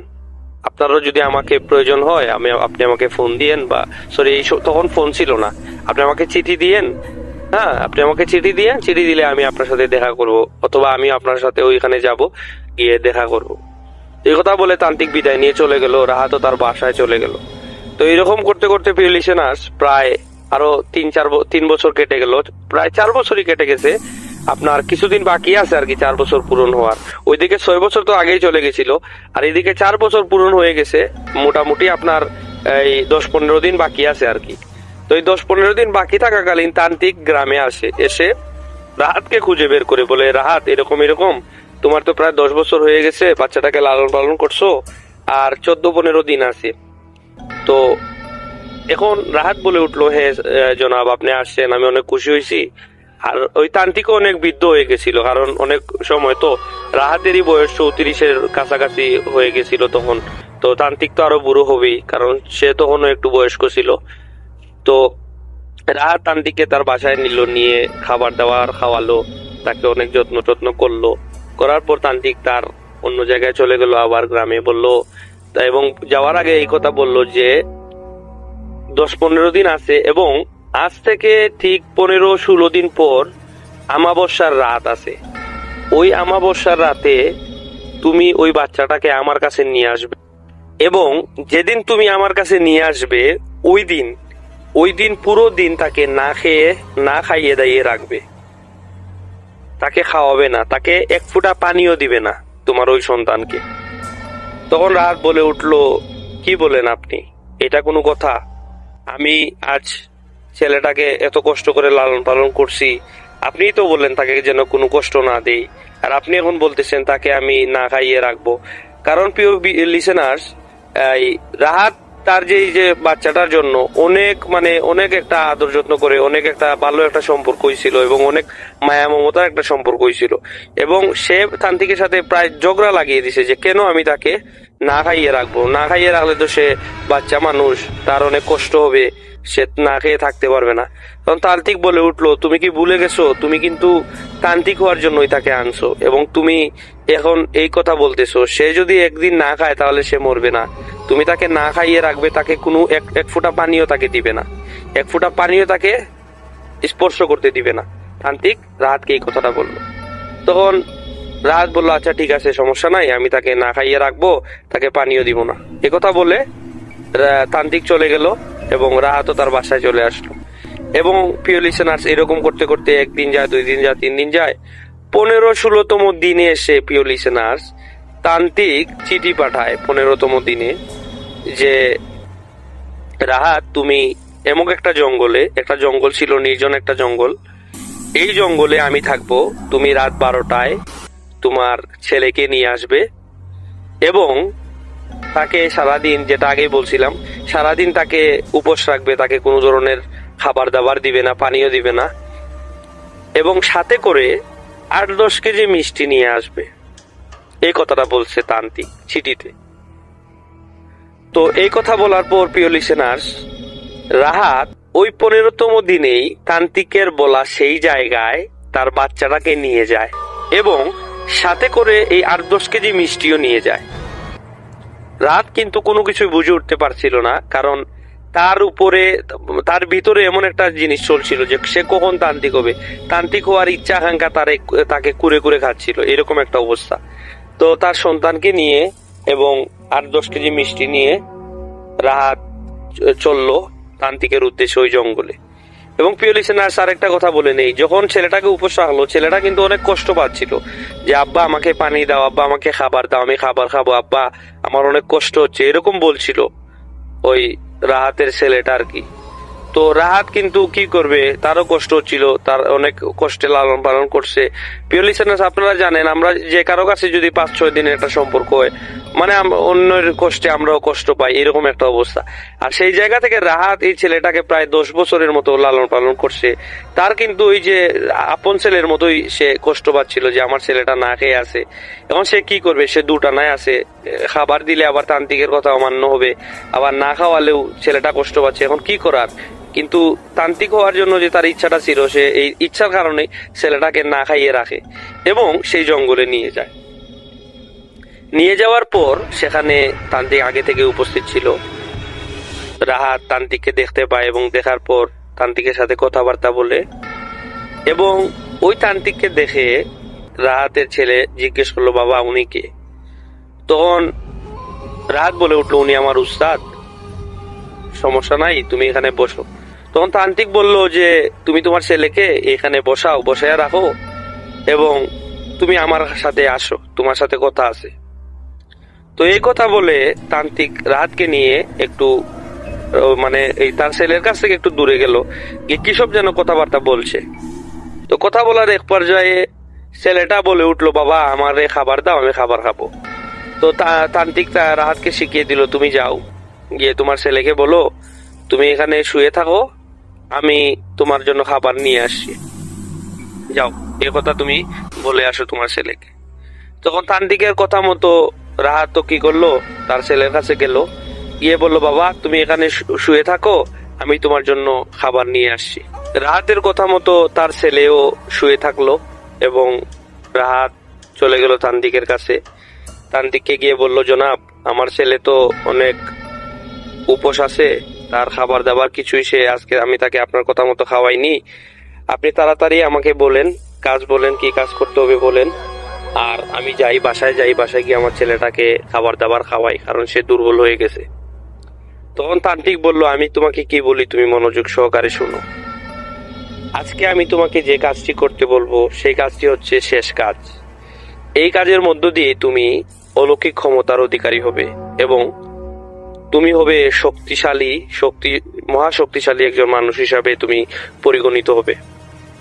আপনারও যদি আমাকে প্রয়োজন হয় আপনি আমাকে ফোন দিয়েন, বা সরি তখন ফোন ছিল না, আপনি আমাকে চিঠি দিয়েন। হ্যাঁ, আপনি আমাকে চিঠি দিয়েন, চিঠি দিলে আমি আপনার সাথে দেখা করব, অথবা আমি আপনার সাথে ওইখানে যাব, গিয়ে দেখা করব। এই কথা বলে তান্ত্রিক বিদায় নিয়ে চলে গেল, রাহাতও তার বাসায় চলে গেল। তো এরকম করতে করতে প্রিয় লিসেনার্স প্রায় আরো 3 বছর কেটে গেল, প্রায় 4 বছরই কেটে গেছে। আপনার কিছুদিন বাকি আছে আর কি 4 বছর পূরণ হওয়ার। ওইদিকে 6 বছর তো আগেই চলে গেছিল, আর এদিকে 4 বছর পূরণ হয়ে গেছে। মোটামুটি আপনার এই 10-15 দিন বাকি আছে আর কি। তো এই 10-15 দিন বাকি থাকাকালীন তান্ত্রিক গ্রামে আসে, এসে রাহাতকে খুঁজে বের করে বলে, রাহাত এরকম এরকম, তোমার তো প্রায় 10 বছর হয়ে গেছে, বাচ্চাটাকে লালন পালন করছো, আর 14-15 দিন আছে। তো এখন রাহাত বলে উঠলো, হ্যাঁ জনাব, আপনি আসছেন, আমি অনেক খুশি হয়েছি। আর ওই তান্ত্রিকও অনেক বৃদ্ধ হয়ে গেছিল, কারণ অনেক সময় তো রাহাতেরই বয়স 34-এর কাছাকাছি হয়ে গেছিল তখন। তো তান্ত্রিক তো আরো বুড়ো হবেই, কারণ সে তখনও একটু বয়স্ক ছিল। তো রাহাত তান্ত্রিককে তার বাসায় নিল, নিয়ে খাবার দাবার খাওয়ালো, তাকে অনেক যত্ন করলো। করার পর তান্ত্রিক তার অন্য জায়গায় চলে গেল, আবার গ্রামে বললো। এবং যাওয়ার আগে এই কথা বললো যে 10-15 দিন আছে, এবং আজ থেকে ঠিক 15-16 দিন পর আমাবস্যার রাত আছে। ওই আমাবস্যার রাতে তুমি ওই বাচ্চাটাকে আমার কাছে নিয়ে আসবে, এবং যেদিন তুমি আমার কাছে নিয়ে আসবে ওই দিন পুরো দিন তাকে না খাইয়ে দাইয়ে রাখবে, তাকে খাওয়াবে না, তাকে এক ফোঁটা পানিও দিবে না তোমার ওই সন্তানকে। তখন রাহাত বলে উঠলো, কি বলেন আপনি? এটা কোনো কথা? আমি আজ ছেলেটাকে এত কষ্ট করে লালন পালন করছি, আপনিই তো বললেন তাকে যেন কোনো কষ্ট না দেই, আর আপনি এখন বলতেছেন তাকে আমি না খাইয়ে রাখবো। কারণ প্রিয় লিসেনার্স, রাহাত তার যে বাচ্চাটার জন্য অনেক একটা আদর যত্ন করে, অনেক একটা ভালো একটা সম্পর্ক হয়েছিল, এবং অনেক মায়া মমতার একটা সম্পর্ক হয়েছিল। এবং সে তান্ত্রিকের সাথে প্রায় ঝগড়া লাগিয়ে দিছে যে কেন আমি তাকে না খাইয়ে রাখবো, না খাইয়ে রাখলে তো সে বাচ্চা মানুষ, তার অনেক কষ্ট হবে, সে না খেয়ে থাকতে পারবে না। তখন তান্ত্রিক বলে উঠলো, তুমি কি ভুলে গেছো, তুমি কিন্তু তান্ত্রিক হওয়ার জন্যই তাকে আনছো, এবং তুমি এখন এই কথা বলতেছো সে যদি একদিন না খায় তাহলে সে মরবে না। তুমি তাকে না খাইয়ে রাখবে, তাকে কোনো এক ফোঁটা পানিও তাকে দিবে না, এক ফোঁটা পানিও তাকে স্পর্শ করতে দিবে না। তান্ত্রিক রাহাতকে এই কথাটা বললো। তখন রাহাত বললো, আচ্ছা ঠিক আছে, সমস্যা নাই, আমি তাকে না খাইয়ে রাখবো, তাকে পানিও দিব না। এ কথা বলে তান্ত্রিক চলে গেল, এবং রাহাতও তার বাসায় চলে আসলো। এবং প্রিয় লিসেনার্স, এরকম করতে করতে 1 দিন যায়, 2 দিন যায়, 3 দিন যায়, 15-16তম দিনে এসে প্রিয় লিসেনার্স তান্ত্রিক চিঠি পাঠায় 15তম দিনে যে, রাহাত তুমি এমন একটা জঙ্গল ছিল, নির্জন একটা জঙ্গল, এই জঙ্গলে আমি থাকবো, তুমি রাত 12টায় তোমার ছেলেকে নিয়ে আসবে, এবং তাকে সারাদিন, যেটা আগেই বলছিলাম, সারাদিন তাকে উপোস রাখবে, তাকে কোনো ধরনের খাবার দাবার দিবে না, পানীয় দিবে না, এবং সাথে করে 8-10 কেজি মিষ্টি নিয়ে আসবে। এই কথাটা বলছে তান্ত্রিক চিঠিতে। তো এই কথা বলার পর প্রিয় লিসেনার্স, রাহাত ওই 15তম দিনেই তান্ত্রিকের বলা সেই জায়গায় তার বাচ্চাটাকে নিয়ে যায়, এবং সাথে করে এই 8-10 কেজি মিষ্টিও নিয়ে যায়। রাত কিন্তু কোনো কিছু বুঝে উঠতে পারছিল না, কারণ তার ভিতরে এমন একটা জিনিস চলছিল যে সে কখন তান্ত্রিক হবে, তান্ত্রিক হওয়ার ইচ্ছা আকাঙ্ক্ষা তাকে কুরে কুরে খাচ্ছিল, এরকম একটা অবস্থা। তো তার সন্তানকে নিয়ে এবং 8-10 কেজি মিষ্টি নিয়ে রাহাত চললো তান্ত্রিকের উদ্দেশ্যে ওই জঙ্গলে। এবং প্রিয় লিসেনার্স, আর একটা কথা বলে নেই, যখন ছেলেটাকে উপোস রাখলো, ছেলেটা কিন্তু অনেক কষ্ট পাচ্ছিল যে আব্বা আমাকে পানি দাও, আব্বা আমাকে খাবার দাও, আমি খাবার খাবো, আব্বা আমার অনেক কষ্ট হচ্ছে, এরকম বলছিল ওই রাহাতের ছেলেটা আর কি। তো রাহাত কিন্তু কি করবে, তারও কষ্ট হচ্ছিল, তার অনেক কষ্টে লালন পালন করছে। প্রিয় লিসেনার্স, আপনারা জানেন আমরা যে কারো কাছে যদি 5-6 দিনের একটা সম্পর্ক হয়, মানে অন্যের কষ্টে আমরাও কষ্ট পাই, এরকম একটা অবস্থা। আর সেই জায়গা থেকে রাহাত এই ছেলেটাকে প্রায় 10 বছরের মতো লালন পালন করছে। তার কিন্তু ওই যে আপন ছেলের মতোই সে কষ্ট পাচ্ছিল যে আমার ছেলেটা না খেয়ে আছে। এখন সে কি করবে, সে দুটানায় আছে, খাবার দিলে আবার তান্ত্রিকের কথা অমান্য হবে, আবার না খাওয়ালেও ছেলেটা কষ্ট পাচ্ছে, এখন কি করার। কিন্তু তান্ত্রিক হওয়ার জন্য যে তার ইচ্ছাটা ছিল, সে এই ইচ্ছার কারণে ছেলেটাকে না খাইয়ে রাখে এবং সেই জঙ্গলে নিয়ে যায়। নিয়ে যাওয়ার পর সেখানে তান্ত্রিক আগে থেকে উপস্থিত ছিল। রাহাত তান্ত্রিককে দেখতে পায় এবং দেখার পর তান্ত্রিকের সাথে কথাবার্তা বলে, এবং ওই তান্ত্রিককে দেখে রাহাতের ছেলে জিজ্ঞেস করলো, বাবা উনি কে? তখন রাহাত বলে উঠলো, উনি আমার উস্তাদ, সমস্যা নাই, তুমি এখানে বসো। তখন তান্ত্রিক বলল যে তুমি তোমার ছেলেকে এখানে বসায়া রাখো এবং তুমি আমার সাথে আসো, তোমার সাথে কথা আছে। তো এই কথা বলে তান্ত্রিক রাহাতকে নিয়ে একটু মানে এই তার ছেলের কাছ থেকে একটু দূরে গেল, গিয়ে কি সব যেন কথাবার্তা বলছে। তো কথা বলার এক পর্যায়ে ছেলেটা বলে উঠলো, বাবা আমারে খাবার দাও, আমি খাবার খাবো। তো তান্ত্রিক রাহাতকে শিখিয়ে দিল, তুমি যাও, গিয়ে তোমার ছেলেকে বলো তুমি এখানে শুয়ে থাকো, আমি তোমার জন্য খাবার নিয়ে আসছি, যাও এ কথা তুমি বলে আসো তোমার ছেলেকে। তখন তান্ত্রিকের কথা মতো রাহাত তো কি করলো, তার ছেলের কাছে গেল, গিয়ে বললো, বাবা তুমি এখানে শুয়ে থাকো, আমি তোমার জন্য খাবার নিয়ে আসছি। রাহাতের কথা মতো তার ছেলেও শুয়ে থাকলো এবং রাহাত চলে গেল তান্ত্রিকের কাছে। তান্ত্রিককে গিয়ে বলল, জনাব আমার ছেলে তো অনেক উপোস আছে, তার খাবার দাবার কিছুই সে আজকে আমি তাকে আপনার কথা মতো খাওয়াইনি, আপনি তাড়াতাড়ি আমাকে বলেন, কাজ বলেন, কি কাজ করতে হবে বলেন, আর আমি বাসায় গিয়ে আমার ছেলেটাকে খাবার দাবার খাওয়াই, কারণ সে দুর্বল হয়ে গেছে। তখন তান্ত্রিক বলল, আমি তোমাকে কি বলি তুমি মনোযোগ সহকারে শোনো। আজকে আমি তোমাকে যে কাজটি করতে বলবো সেই কাজটি হচ্ছে শেষ কাজ। এই কাজের মধ্য দিয়ে তুমি অলৌকিক ক্ষমতার অধিকারী হবে এবং তুমি হবে মহাশক্তিশালী একজন মানুষ হিসাবে তুমি পরিগণিত হবে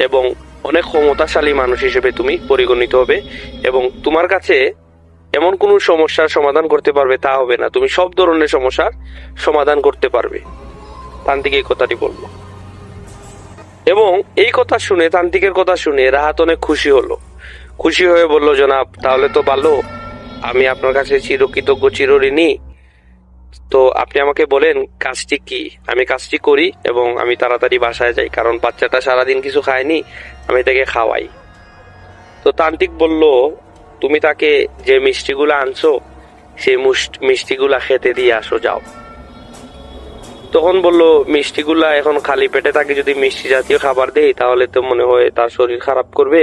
এবং অনেক ক্ষমতাশালী মানুষ হিসেবে তুমি পরিগণিত হবে, এবং তোমার কাছে এমন কোন সমস্যার সমাধান করতে পারবে তা হবে না, তুমি সব ধরনের সমস্যার সমাধান করতে পারবে। তান্ত্রিক এই কথাটি বলল এবং এই কথা শুনে, তান্ত্রিকের কথা শুনে রাহাত অনেক খুশি হলো। খুশি হয়ে বলল, জনাব তাহলে তো ভালো, আমি আপনার কাছে চিরকৃতজ্ঞ, চিরঋণী। তো আপনি আমাকে বলেন কাজটি কি, আমি কাজটি করি এবং আমি তাড়াতাড়ি বাসায় যাই, কারণ বাচ্চাটা সারাদিন কিছু খায়নি, আমি তাকে খাওয়াই। তো তান্ত্রিক বলল, তুমি তাকে যে মিষ্টিগুলো আনছো সেই মিষ্টিগুলা খেতে দিয়ে আসো, যাও। তখন বলল, মিষ্টিগুলা এখন খালি পেটে তাকে যদি মিষ্টি জাতীয় খাবার দেই তাহলে তো মনে হয় তার শরীর খারাপ করবে,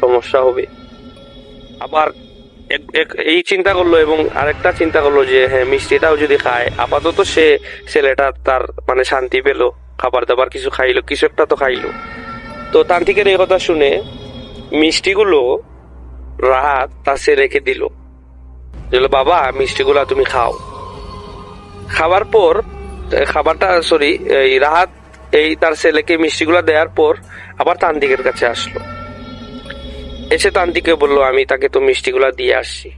সমস্যা হবে। আবার এই চিন্তা করলো এবং আরেকটা চিন্তা করলো যে হ্যাঁ, মিষ্টিটাও যদি খায়, আপাতত ছেলেটা তার মানে শান্তি পেলো, খাবার দাবার কিছু খাইলো, কিছু একটা তো খাইলো। তো তান্ত্রিকের এই কথা শুনে মিষ্টিগুলো রাহাত তার ছেলেকে দিল, বাবা মিষ্টিগুলা তুমি খাও। খাবার পর রাহাত এই তার ছেলেকে মিষ্টিগুলা দেওয়ার পর আবার তান্ত্রিকের কাছে আসলো, এসে তান্ত্রিককে বলল, আমি তাকে তো মিষ্টিগুলা দিয়ে আসছি।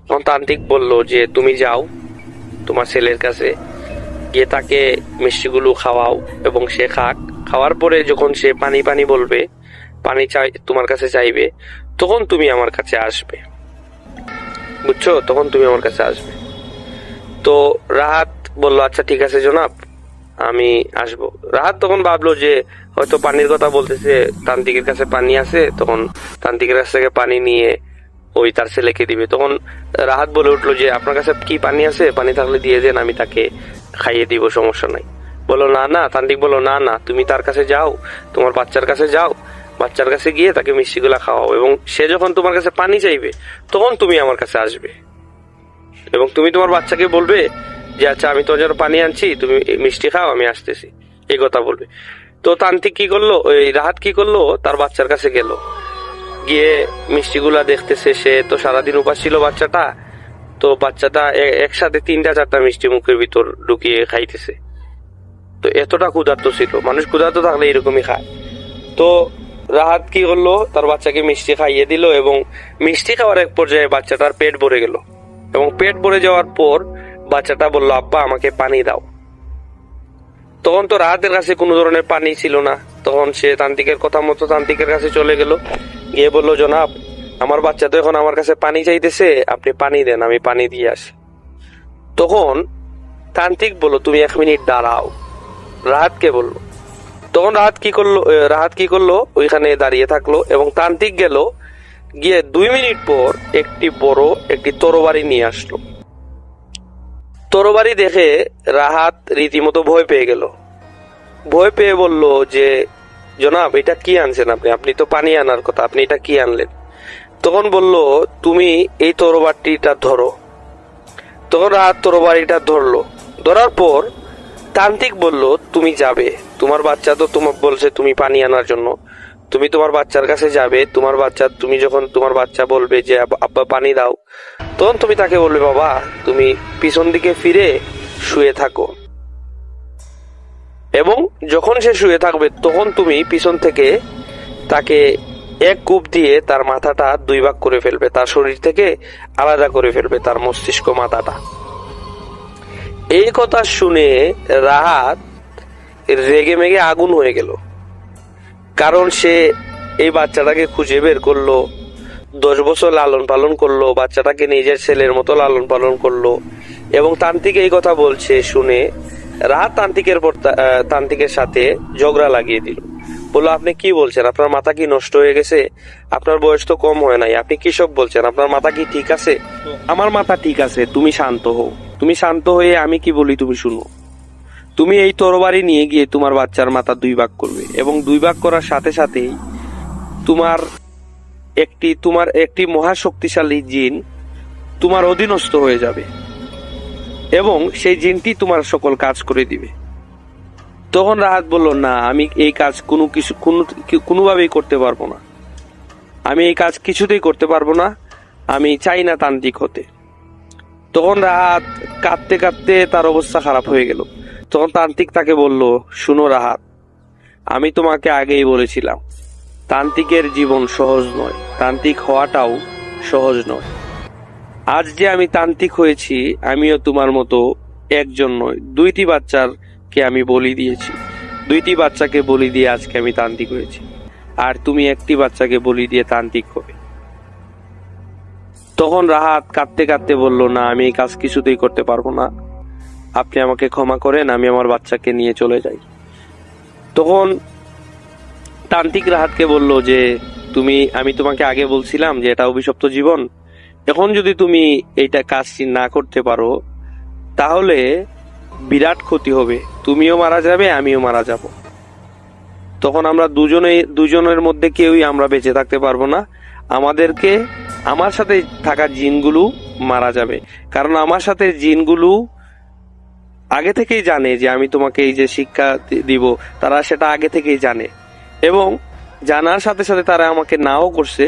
তখন তান্ত্রিক বলল যে তুমি যাও তোমার ছেলের কাছে, গিয়ে তাকে মিষ্টিগুলো খাওয়াও এবং সে খাক। খাওয়ার পরে যখন সে পানি পানি বলবে, পানি তোমার কাছে চাইবে, তখন তুমি আমার কাছে আসবে, বুঝছো, তখন তুমি আমার কাছে আসবে। তো রাহাত বলল, আচ্ছা ঠিক আছে জনাব, আমি আসবো। রাহাত তখন ভাবলো যে হয়তো পানির কথা বলতেছে, তান্ত্রিকের কাছে পানি আছে, তখন তান্ত্রিকের কাছ থেকে পানি নিয়ে ওই তার ছেলেকে দিবে। তখন রাহাত বলে উঠলো যে আপনার কাছে কি পানি আছে, পানি থাকলে দিয়ে দেন, আমি তাকে খাইয়ে দিব, সমস্যা নাই। বললো না না, তান্ত্রিক বললো না না, তুমি তার কাছে যাও, তোমার বাচ্চার কাছে যাও, বাচ্চার কাছে গিয়ে তাকে মিষ্টিগুলা খাওয়াও, এবং সে যখন তোমার কাছে পানি চাইবে তখন তুমি আমার কাছে আসবে, এবং তুমি তোমার বাচ্চাকে বলবে যে আচ্ছা আমি তোর জন্য পানি আনছি, তুমি মিষ্টি খাও, আমি আসতেছি, এই কথা বলবে। তো তান্ত্রিক কি করলো, ওই রাহাত কি করলো, তার বাচ্চার কাছে গেল, গিয়ে মিষ্টিগুলা দেখতেছে। সে তো সারাদিন উপাস ছিল বাচ্চাটা, তো বাচ্চাটা একসাথে 3-4টা মিষ্টি মুখের ভিতর ঢুকিয়ে খাইতেছে। তো এতটা ক্ষুধার্ত ছিল, মানুষ ক্ষুধার্ত থাকলে এরকমই খায়। তো রাহাত কি করলো, তার বাচ্চাকে মিষ্টি খাইয়ে দিল, এবং মিষ্টি খাওয়ার এক পর্যায়ে বাচ্চাটার পেট ভরে গেল, এবং পেট ভরে যাওয়ার পর বাচ্চাটা বলল আব্বা আমাকে পানি দাও। তখন তো রাহাতের কাছে কোনো ধরনের পানি ছিল না, তখন সে তান্ত্রিকের কথা মতো তান্ত্রিকের কাছে চলে গেল, গিয়ে বলল জনাব আমার বাচ্চা তো এখন আমার কাছে পানি চাইতেছে, আপনি পানি দেন, আমি পানি দিয়ে আসি। তখন তান্ত্রিক বলল তুমি 1 মিনিট দাঁড়াও, রাহাতকে বলল। তখন রাহাত কি করলো ওইখানে দাঁড়িয়ে থাকলো, এবং তান্ত্রিক গেল, গিয়ে 2 মিনিট পর একটি বড় একটি তরবারি নিয়ে আসলো। তরবারি দেখে রাহাত রীতিমতো ভয় পেয়ে গেল, ভয় পেয়ে বলল যে জনাব এটা কি আনছেন আপনি, আপনি তো পানি আনার কথা, আপনি এটা কি আনলেন? তখন বলল তুমি এই তরবারিটা ধরো। তখন রাহাত তরবারিটা ধরলো, ধরার পর তান্ত্রিক বলল তুমি যাবে, তোমার বাচ্চা তো তোমার বলছে তুমি পানি আনার জন্য, তুমি তোমার বাচ্চার কাছে যাবে, তুমি যখন তোমার বাচ্চা বলবে যে আব্বা পানি দাও, তখন তুমি তাকে বলবে বাবা তুমি পিছন দিকে ফিরে শুয়ে থাকো, এবং যখন সে শুয়ে থাকবে তখন তুমি পিছন থেকে তাকে এক কূপ দিয়ে তার মাথাটা 2 ভাগ করে ফেলবে, তার শরীর থেকে আলাদা করে ফেলবে তার মস্তিষ্ক মাথাটা। এই কথা শুনে রাহাত রেগে মেগে আগুন হয়ে গেল, কারণ সে এই বাচ্চাটাকে খুঁজে বের করলো, 10 বছর লালন পালন করলো, বাচ্চাটাকে নিজের ছেলের মতো লালন পালন করলো, এবং তান্ত্রিক এই কথা বলছে শুনে রাহাত তান্ত্রিকের সাথে ঝগড়া লাগিয়ে দিল, বললো আপনি কি বলছেন, আপনার মাথা কি নষ্ট হয়ে গেছে, আপনার বয়স তো কম হয় নাই, আপনি কি সব বলছেন, আপনার মাথা কি ঠিক আছে? আমার মাথা ঠিক আছে, তুমি শান্ত হও, তুমি শান্ত হয়ে আমি কি বলি তুমি শুনো। তুমি এই তরবারি নিয়ে গিয়ে তোমার বাচ্চার মাথা 2 ভাগ করবে, এবং 2 ভাগ করার সাথে সাথেই তোমার একটি মহাশক্তিশালী জিন তোমার অধীনস্থ হয়ে যাবে, এবং সেই জিনটি তোমার সকল কাজ করে দিবে। তখন রাহাত বলল না, আমি এই কাজ কোনোভাবেই করতে পারবো না, আমি এই কাজ কিছুতেই করতে পারবো না, আমি চাই না তান্ত্রিক হতে। তখন রাহাত কাঁদতে কাঁদতে তার অবস্থা খারাপ হয়ে গেল। তখন তান্ত্রিক তাকে বলল শুনো রাহাত, আমি তোমাকে আগেই বলেছিলাম তান্ত্রিকের জীবন সহজ নয়, তান্ত্রিক হওয়াটাও সহজ নয়। আজ যে আমি তান্ত্রিক হয়েছি, আমিও তোমার মতো একজন নয়, 2টি বাচ্চাকে আমি বলি দিয়েছি, 2টি বাচ্চাকে বলি দিয়ে আজকে আমি তান্ত্রিক হয়েছি, আর তুমি একটি বাচ্চাকে বলি দিয়ে তান্ত্রিক হবে। তখন রাহাত কাঁদতে কাঁদতে বলল না, আমি এই কাজ কিছুতেই করতে পারবো না, আপনি আমাকে ক্ষমা করেন, আমি আমার বাচ্চাকে নিয়ে চলে যাই। তখন তান্ত্রিক রাহাতকে বলল যে আমি তোমাকে আগে বলছিলাম যে এটা অভিশপ্ত জীবন, এখন যদি তুমি এইটা কাজটি না করতে পারো তাহলে বিরাট ক্ষতি হবে, তুমিও মারা যাবে, আমিও মারা যাব। তখন আমরা দুজনের মধ্যে কেউই আমরা বেঁচে থাকতে পারবো না, আমার সাথে থাকা জিনগুলো মারা যাবে, কারণ আমার সাথে জিনগুলো আগে থেকেই জানে যে আমি তোমাকে এই যে শিক্ষা দিব, তারা সেটা আগে থেকেই জানে, এবং জানার সাথে সাথে তারা আমাকে নাও করছে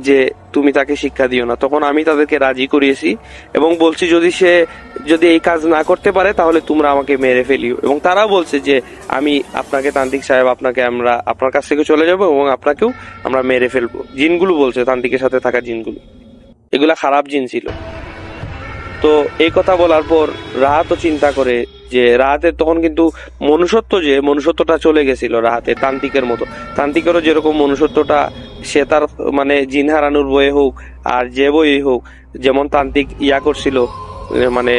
যে তুমি তাকে শিক্ষা দিও না। তখন আমি তাদেরকে রাজি করিয়েছি এবং বলছি যদি এই কাজ না করতে পারে তাহলে তোমরা আমাকে মেরে ফেলিও, এবং তারাও বলছে যে আমি আপনাকে তান্ত্রিক সাহেব, আমরা আপনার কাছ থেকে চলে যাব এবং আপনাকেও আমরা মেরে ফেলবো। জিনগুলো বলছে, তান্ত্রিকের সাথে থাকা জিনগুলো, এগুলা খারাপ জিন ছিল। তো এই কথা বলার পর রাহাতও চিন্তা করে যে রাহাতের তখন কিন্তু মনুষ্যত্বটা চলে গেছিল রাহাতের, তান্ত্রিকের মতো। তান্ত্রিকেরও যেরকম মনুষ্যত্বটা, সে তার মানে জিন হারানোর বয়ে হোক আর যে বই হোক, যেমন তান্ত্রিক করছিল, মানে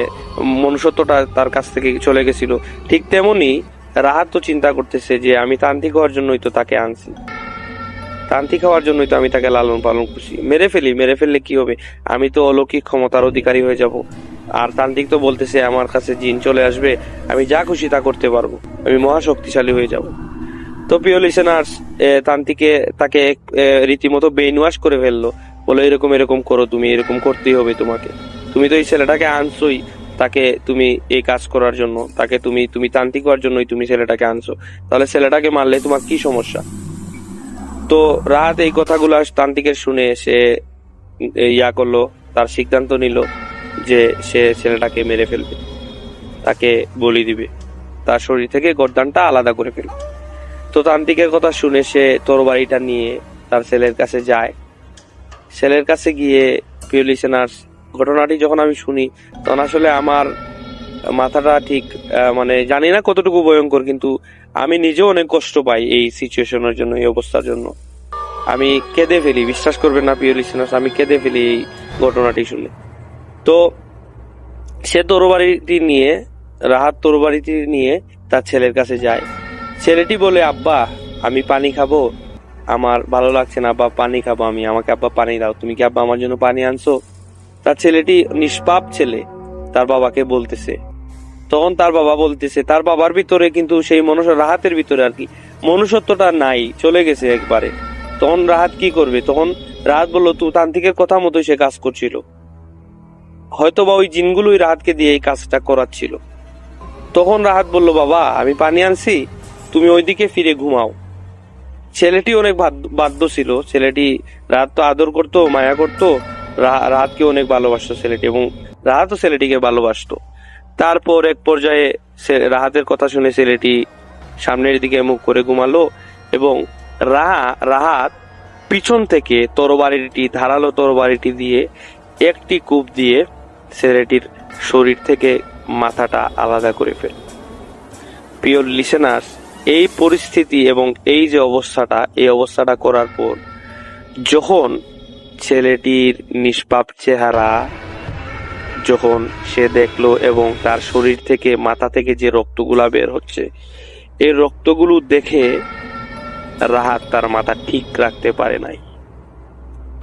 মনুষ্যত্বটা তার কাছ থেকে চলে গেছিল, ঠিক তেমনি রাহাত তো চিন্তা করতেছে যে আমি তান্ত্রিক হওয়ার জন্যই তো তাকে আনছি, তান্ত্রিক হওয়ার জন্যই তো আমি তাকে লালন পালন করছি, মেরে ফেললে কি হবে, আমি তো অলৌকিক ক্ষমতার অধিকারী হয়ে যাব। আর তান্ত্রিক তো বলতেছে আমার কাছে জিন চলে আসবে, আমি যা খুশি তা করতে পারবো, আমি মহাশক্তিশালী হয়ে যাব। তো প্রিয় লিসেনার্স, তান্ত্রিকে তাকে রীতিমতো ব্রেইন ওয়াশ করে ফেললো, বলে এরকম এরকম করো, তুমি এরকম করতেই হবে তোমাকে, তুমি তো এই ছেলেটাকে আনছোই, তাকে তুমি এই কাজ করার জন্য, তাকে তুমি তান্ত্রিক হওয়ার জন্যই তুমি ছেলেটাকে আনছো, তাহলে ছেলেটাকে মারলে তোমার কি সমস্যা? তো রাহাত এই কথাগুলো তান্ত্রিকের শুনে সে ইয়া করলো, তার সিদ্ধান্ত নিল যে সে ছেলেটাকে মেরে ফেলবে, তাকে বলি দিবে, তার শরীর থেকে গর্দানটা আলাদা করে ফেলবে। তো তান্ত্রিকের কথা শুনে সে তরবারিটা নিয়ে তার ছেলের কাছে যায়। ছেলের কাছে গিয়ে প্রিয় লিসেনার্স, ঘটনাটি যখন আমি শুনি তখন আসলে আমার মাথাটা ঠিক মানে জানি না কতটুকু ভয়ঙ্কর, কিন্তু আমি নিজেও অনেক কষ্ট পাই এই সিচুয়েশনের জন্য, এই অবস্থার জন্য। আমি কেঁদে ফেলি, বিশ্বাস করবেন না প্রিয় লিসেনার্স, আমি কেঁদে ফেলি এই ঘটনাটি শুনে। তো সে তরবারিটি নিয়ে, রাহাত তরবারিটি নিয়ে তার ছেলের কাছে যায়। ছেলেটি বলে, আব্বা আমি পানি খাবো, আমার ভালো লাগছে না, আব্বা পানি খাবো আমি, আমাকে আব্বা পানি দাও, তুমি কি আব্বা আমার জন্য পানি আনছো? তার ছেলেটি নিষ্পাপ ছেলে তার বাবাকে বলতেছে। তখন তার বাবা বলতেছে, তার বাবার ভিতরে কিন্তু সেই রাহাতের ভিতরে আর কি মনুষ্যত্বটা নাই, চলে গেছে একবারে। তখন রাহাত কি করবে? তখন রাহাত বললো, তুই তান্ত্রিকের কথা মতোই সে কাজ করছিল, হয়তোবা ওই জিনগুলোই রাহাতকে দিয়ে এই কাজটা করাচ্ছিল। তখন রাহাত বলল, বাবা আমি পানি আনছি, তুমি ওইদিকে ফিরে ঘুমাও। ছেলেটি অনেক বাধ্য ছিল, ছেলেটি রাহাত তো আদর করতো, মায়া করতো, রাহাতকে অনেক ভালোবাসতো ছেলেটি, এবং রাহাতও ছেলেটিকে ভালোবাসতো। তারপর এক পর্যায়ে রাহাতের কথা শুনে ছেলেটি সামনের দিকে মুখ করে ঘুমালো, এবং রাহাত পিছন থেকে ধারালো তরবারিটি দিয়ে একটি কূপ দিয়ে ছেলেটির শরীর থেকে মাথাটা আলাদা করে ফেল। প্রিয় লিসেনার্স, এই পরিস্থিতি এবং এই যে এই অবস্থাটা করার পর যখন ছেলেটির নিষ্পাপ চেহারা যখন সে দেখলো, এবং তার শরীর থেকে মাথা থেকে যে রক্তগুলা বের হচ্ছে, এই রক্তগুলো দেখে রাহাত তার মাথা ঠিক রাখতে পারে নাই।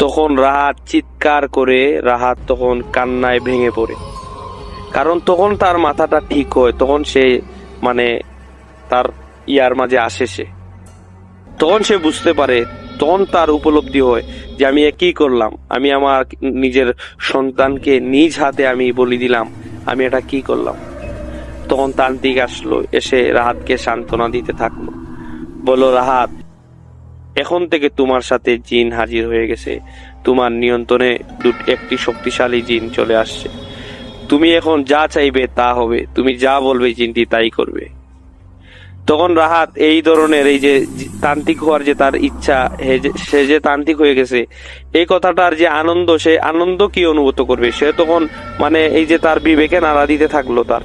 তখন রাহাত চিৎকার করে, রাহাত তখন কান্নায় ভেঙে পড়ে, কারণ তখন তার মাথাটা ঠিক হয়, তখন সে মানে তার ইয়ার মাঝে আসে, তখন সে বুঝতে পারে, তখন তার উপলব্ধি হয় যে আমি কি করলাম, আমি আমার নিজের সন্তানকে নিজ হাতে আমি বলি দিলাম, আমি এটা কি করলাম। তখন তান্ত্রিক আসলো, এসে রাহাতকে সান্ত্বনা দিতে থাকলো, বলল, রাহাত এখন থেকে তোমার সাথে জিন হাজির হয়ে গেছে, তোমার নিয়ন্ত্রণে একটি শক্তিশালী জিন চলে আসছে, তুমি এখন যা চাইবে তা হবে, তুমি যা বলবে জিনটি তাই করবে। তখন রাহাত এই ধরনের এই যে তান্ত্রিক হওয়ার যে তার ইচ্ছা, সে যে তান্ত্রিক হয়ে গেছে, এই কথাটার যে আনন্দ, সে আনন্দ কি অনুভূত করবে, সে তখন মানে এই যে তার বিবেকে নাড়া দিতে থাকলো তার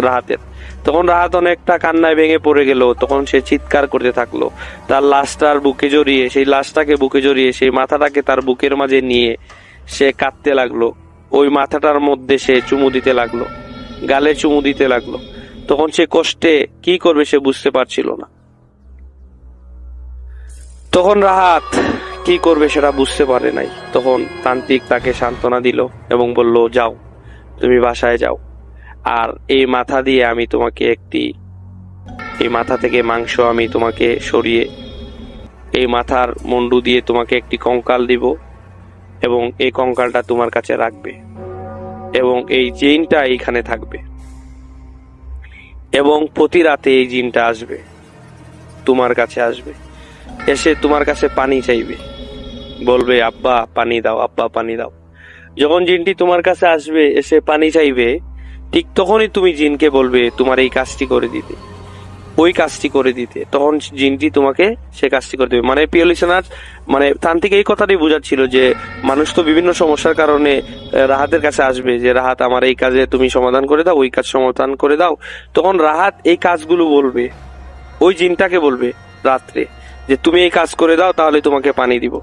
রাহাতের। তখন রাহাত অনেকটা কান্নায় ভেঙে পড়ে গেল, তখন সে চিৎকার করতে থাকলো, তার লাশটার বুকে জড়িয়ে, সেই লাশটাকে বুকে জড়িয়ে, সেই মাথাটাকে তার বুকের মাঝে নিয়ে সে কাঁদতে লাগলো, ওই মাথাটার মধ্যে সে চুমু দিতে লাগলো, গালে চুমু দিতে লাগলো। তখন সে কষ্টে কি করবে সে বুঝতে পারছিল না। তখন রাহাত কি করবে সেটা বুঝতে পারে নাই। তখন তান্ত্রিক তাকে সান্ত্বনা দিল এবং বলল, যাও তুমি বাসায় যাও, আর এই মাথা দিয়ে আমি তোমাকে এই মাথা থেকে মাংস আমি তোমাকে সরিয়ে এই মাথার মুন্ডু দিয়ে তোমাকে একটি কঙ্কাল দিব, এবং এই কঙ্কালটা তোমার কাছে রাখবে, এবং এই জিনটা এইখানে থাকবে, এবং প্রতি রাতে এই জিনটা আসবে, তোমার কাছে আসবে, এসে তোমার কাছে পানি চাইবে, বলবে, আব্বা পানি দাও, আব্বা পানি দাও। যখন জিনটি তোমার কাছে আসবে, এসে পানি চাইবে, ঠিক তখনই তুমি জিনকে বলবে তোমার এই কাজটি করে দিতে, ওই কাজটি করে দিতে, তখন জিনটি তোমাকে সে কাজটি করে দেবে। মানে প্রিয় লিসেনার্স, মানে তান্ত্রিক এই কথাটাই বোঝাচ্ছিল যে মানুষ তো বিভিন্ন সমস্যার কারণে রাহাতের কাছে আসবে, যে রাহাত আমার এই কাজে তুমি সমাধান করে দাও, ওই কাজ সমাধান করে দাও। তখন রাহাত এই কাজগুলো বলবে, ওই জিনটাকে বলবে রাত্রে যে তুমি এই কাজ করে দাও, তাহলে তোমাকে পানি দিব।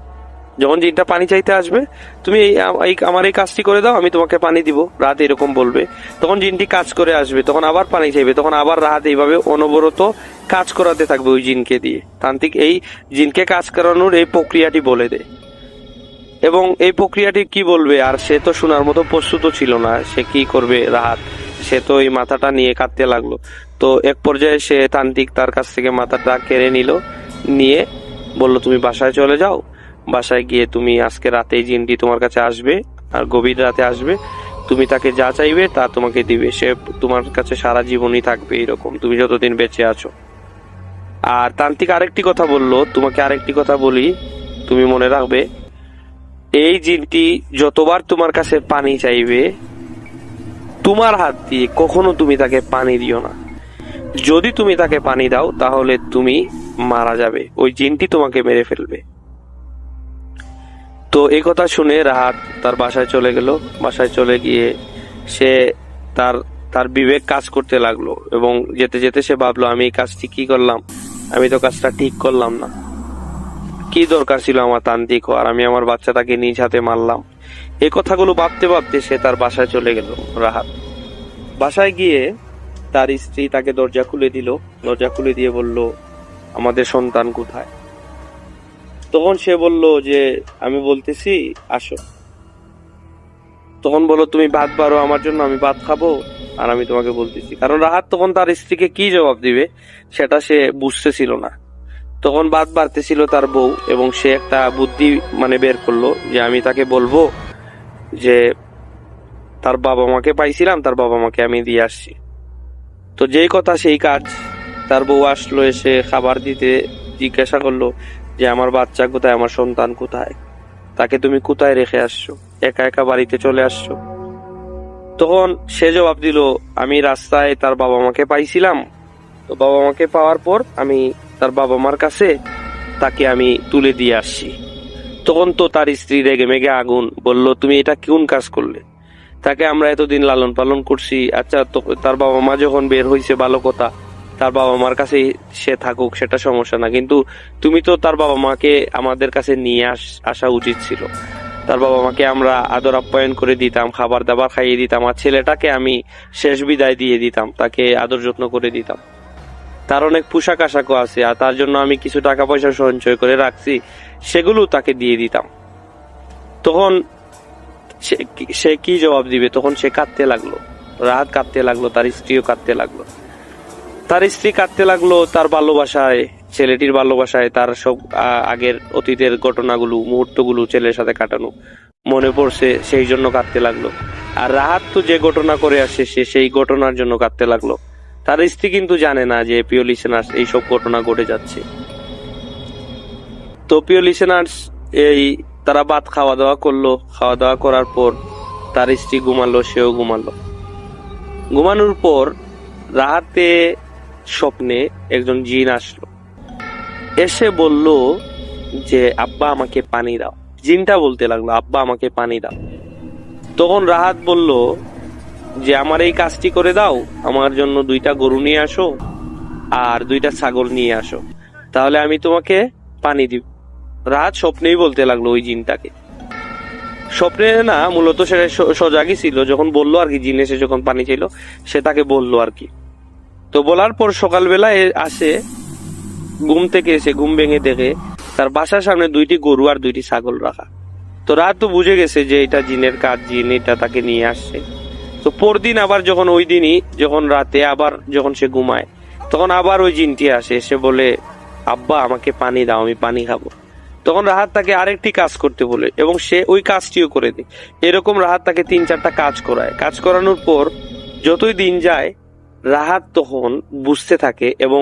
যখন জিনটা পানি চাইতে আসবে, তুমি আমার এই কাজটি করে দাও, আমি তোমাকে পানি দিব, রাত এরকম বলবে। তখন জিনটি কাজ করে আসবে, তখন আবার পানি চাইবে, তখন আবার রাত এইভাবে অনবরত কাজ করাতে থাকবে ওই জিনকে দিয়ে। তান্ত্রিক এই জিনকে কাজ করানোর এই প্রক্রিয়াটি বলে দেয়, এবং এই প্রক্রিয়াটি কি বলবে, আর সে তো শোনার মতো প্রস্তুত ছিল না, সে কি করবে রাহাত, সে তো এই মাথাটা নিয়ে কাঁদতে লাগলো। তো এক পর্যায়ে সে তান্ত্রিক তার কাছ থেকে মাথাটা কেড়ে নিল, নিয়ে বলল তুমি বাসায় চলে যাও, বাসায় গিয়ে তুমি আজকে রাতে এই জিনটি তোমার কাছে আসবে আর গভীর রাতে আসবে, তুমি তাকে যা চাইবে তা তোমাকে দিবে, সে তোমার কাছে সারা জীবনই থাকবে এরকম, তুমি যতদিন বেঁচে আছো। আর তান্ত্রিক আরেকটি কথা বলল, তোমাকে আরেকটি কথা বলি, তুমি মনে রাখবে, এই জিনটি যতবার তোমার কাছে পানি চাইবে তোমার হাত দিয়ে কখনো তুমি তাকে পানি দিও না। যদি তুমি তাকে পানি দাও তাহলে তুমি মারা যাবে, ওই জিনটি তোমাকে মেরে ফেলবে। তো এই কথা শুনে রাহাত তার বাসায় চলে গেল। বাসায় চলে গিয়ে সে তার তার বিবেক কাজ করতে লাগলো এবং যেতে যেতে সে ভাবলো, আমি এই কাজটি কি করলাম, আমি তো কাজটা ঠিক করলাম না, কি দরকার ছিল আমার তান্ত্রিক হওয়ার, আমি আমার বাচ্চাটাকে নিজ হাতে মারলাম। এই কথাগুলো ভাবতে ভাবতে সে তার বাসায় চলে গেল। রাহাত বাসায় গিয়ে তার স্ত্রী তাকে দরজা খুলে দিল, দরজা খুলে দিয়ে বলল, আমাদের সন্তান কোথায়? তখন সে বলল যে আমি বলতেছি আসো। তখন বলল, তুমি ভাত বাড়ো আমার জন্য, আমি ভাত খাবো আর আমি তোমাকে বলতেছি। কারণ রাহাত তখন তার স্ত্রীকে কি জবাব দিবে সেটা সে বুঝতেছিল না। তখন ভাত বাড়তেছিল তার বউ এবং সে একটা বুদ্ধি বের করলো যে আমি তাকে বলবো যে তার বাবা মাকে পাইছিলাম, তার বাবা মাকে আমি দিয়ে আসছি। তো যেই কথা সেই কাজ, তার বউ আসলো, এসে খাবার দিতে জিজ্ঞাসা করলো যে আমার বাচ্চা কোথায়, আমার সন্তান কোথায়, তাকে তুমি কোথায় রেখে আসছো, একা একা বাড়িতে চলে আসছো? তখন সে জবাব দিল, আমি রাস্তায় তার বাবা মাকে পাইছিলাম, তো বাবা মাকে পাওয়ার পর আমি তার বাবা মার কাছে তাকে আমি তুলে দিয়ে আসছি। তখন তো তার স্ত্রী রেগে মেগে আগুন, বলল, তুমি এটা কোন কাজ করলে? তাকে আমরা এতদিন লালন পালন করছি, আচ্ছা তো তার বাবা মা যখন বের হয়েছে ভালো কথা, তার বাবা মার কাছে সে থাকুক, সেটা সমস্যা না, কিন্তু তুমি তো তার বাবা মাকে আমাদের কাছে নিয়ে আসা উচিত ছিল। তার বাবা মাকে আমরা আদর আপ্যায়ন করে দিতাম, খাবার দাবার খাইয়ে দিতাম, আর ছেলেটাকে আমি শেষ বিদায় দিয়ে দিতাম, তাকে আদর যত্ন করে দিতাম। তার অনেক পোশাক আশাকও আছে, আর তার জন্য আমি কিছু টাকা পয়সা সঞ্চয় করে রাখছি, সেগুলো তাকে দিয়ে দিতাম। তখন সে কি জবাব দিবে? তখন সে কাঁদতে লাগলো, রাহাত কাঁদতে লাগলো, তার স্ত্রীও কাঁদতে লাগলো। তার স্ত্রী কাঁদতে লাগলো তার ভালোবাসায়, ছেলেটির ভালোবাসায়, তার সব আগের অতীতের ঘটনাগুলো, মুহূর্তগুলো ছেলের সাথে কাটানো মনে পড়ছে, সেই জন্য কাঁদতে লাগলো। আর রাহাত তো যে ঘটনা করে আসে, সে সেই ঘটনার জন্য কাঁদতে লাগলো। তার স্ত্রী কিন্তু জানে না যে প্রিয় লিসেনার্স এইসব ঘটনা ঘটে যাচ্ছে। তো প্রিয় লিসেনার্স, তারা ভাত খাওয়া দাওয়া করলো, খাওয়া দাওয়া করার পর তার স্ত্রী ঘুমালো, সেও ঘুমালো। ঘুমানোর পর রাতে স্বপ্নে একজন জিন আসলো, এসে বলল যে আব্বা আমাকে পানি দাও। জিনটা বলতে লাগলো, আব্বা আমাকে পানি দাও। তখন রাহাত বলল যে আমার এই কাজটি করে দাও, আমার জন্য 2টা গরু নিয়ে আসো আর 2টা ছাগল নিয়ে আসো, তাহলে আমি তোমাকে পানি দিব। রাহাত স্বপ্নেই বলতে লাগলো ওই জিনটাকে, স্বপ্নে না, মূলত সেটা সজাগই ছিল, যখন বললো আর কি, জিন এসে যখন পানি চাইলো সে তাকে বললো আর কি। তো বলার পর সকালবেলা আসে, ঘুম থেকে এসে ঘুম ভেঙে দেখে তার বাসার সামনে 2টি গরু আর 2টি ছাগল রাখা। তো রাত তো বুঝে গেছে যে এটা জিনের কাজ, জিন এটা তাকে নিয়ে আসছে। তো পরদিন আবার যখন ওই দিনই যখন রাতে আবার যখন সে ঘুমায়, তখন আবার ওই জিনটি আসে, এসে বলে আব্বা আমাকে পানি দাও, আমি পানি খাবো। তখন রাহাত তাকে আরেকটি কাজ করতে বলে এবং সে ওই কাজটিও করে দেয়। এরকম রাহাত তাকে 3-4টা কাজ করায়। কাজ করানোর পর যতই দিন যায়, রাহাত তখন বুঝতে থাকে এবং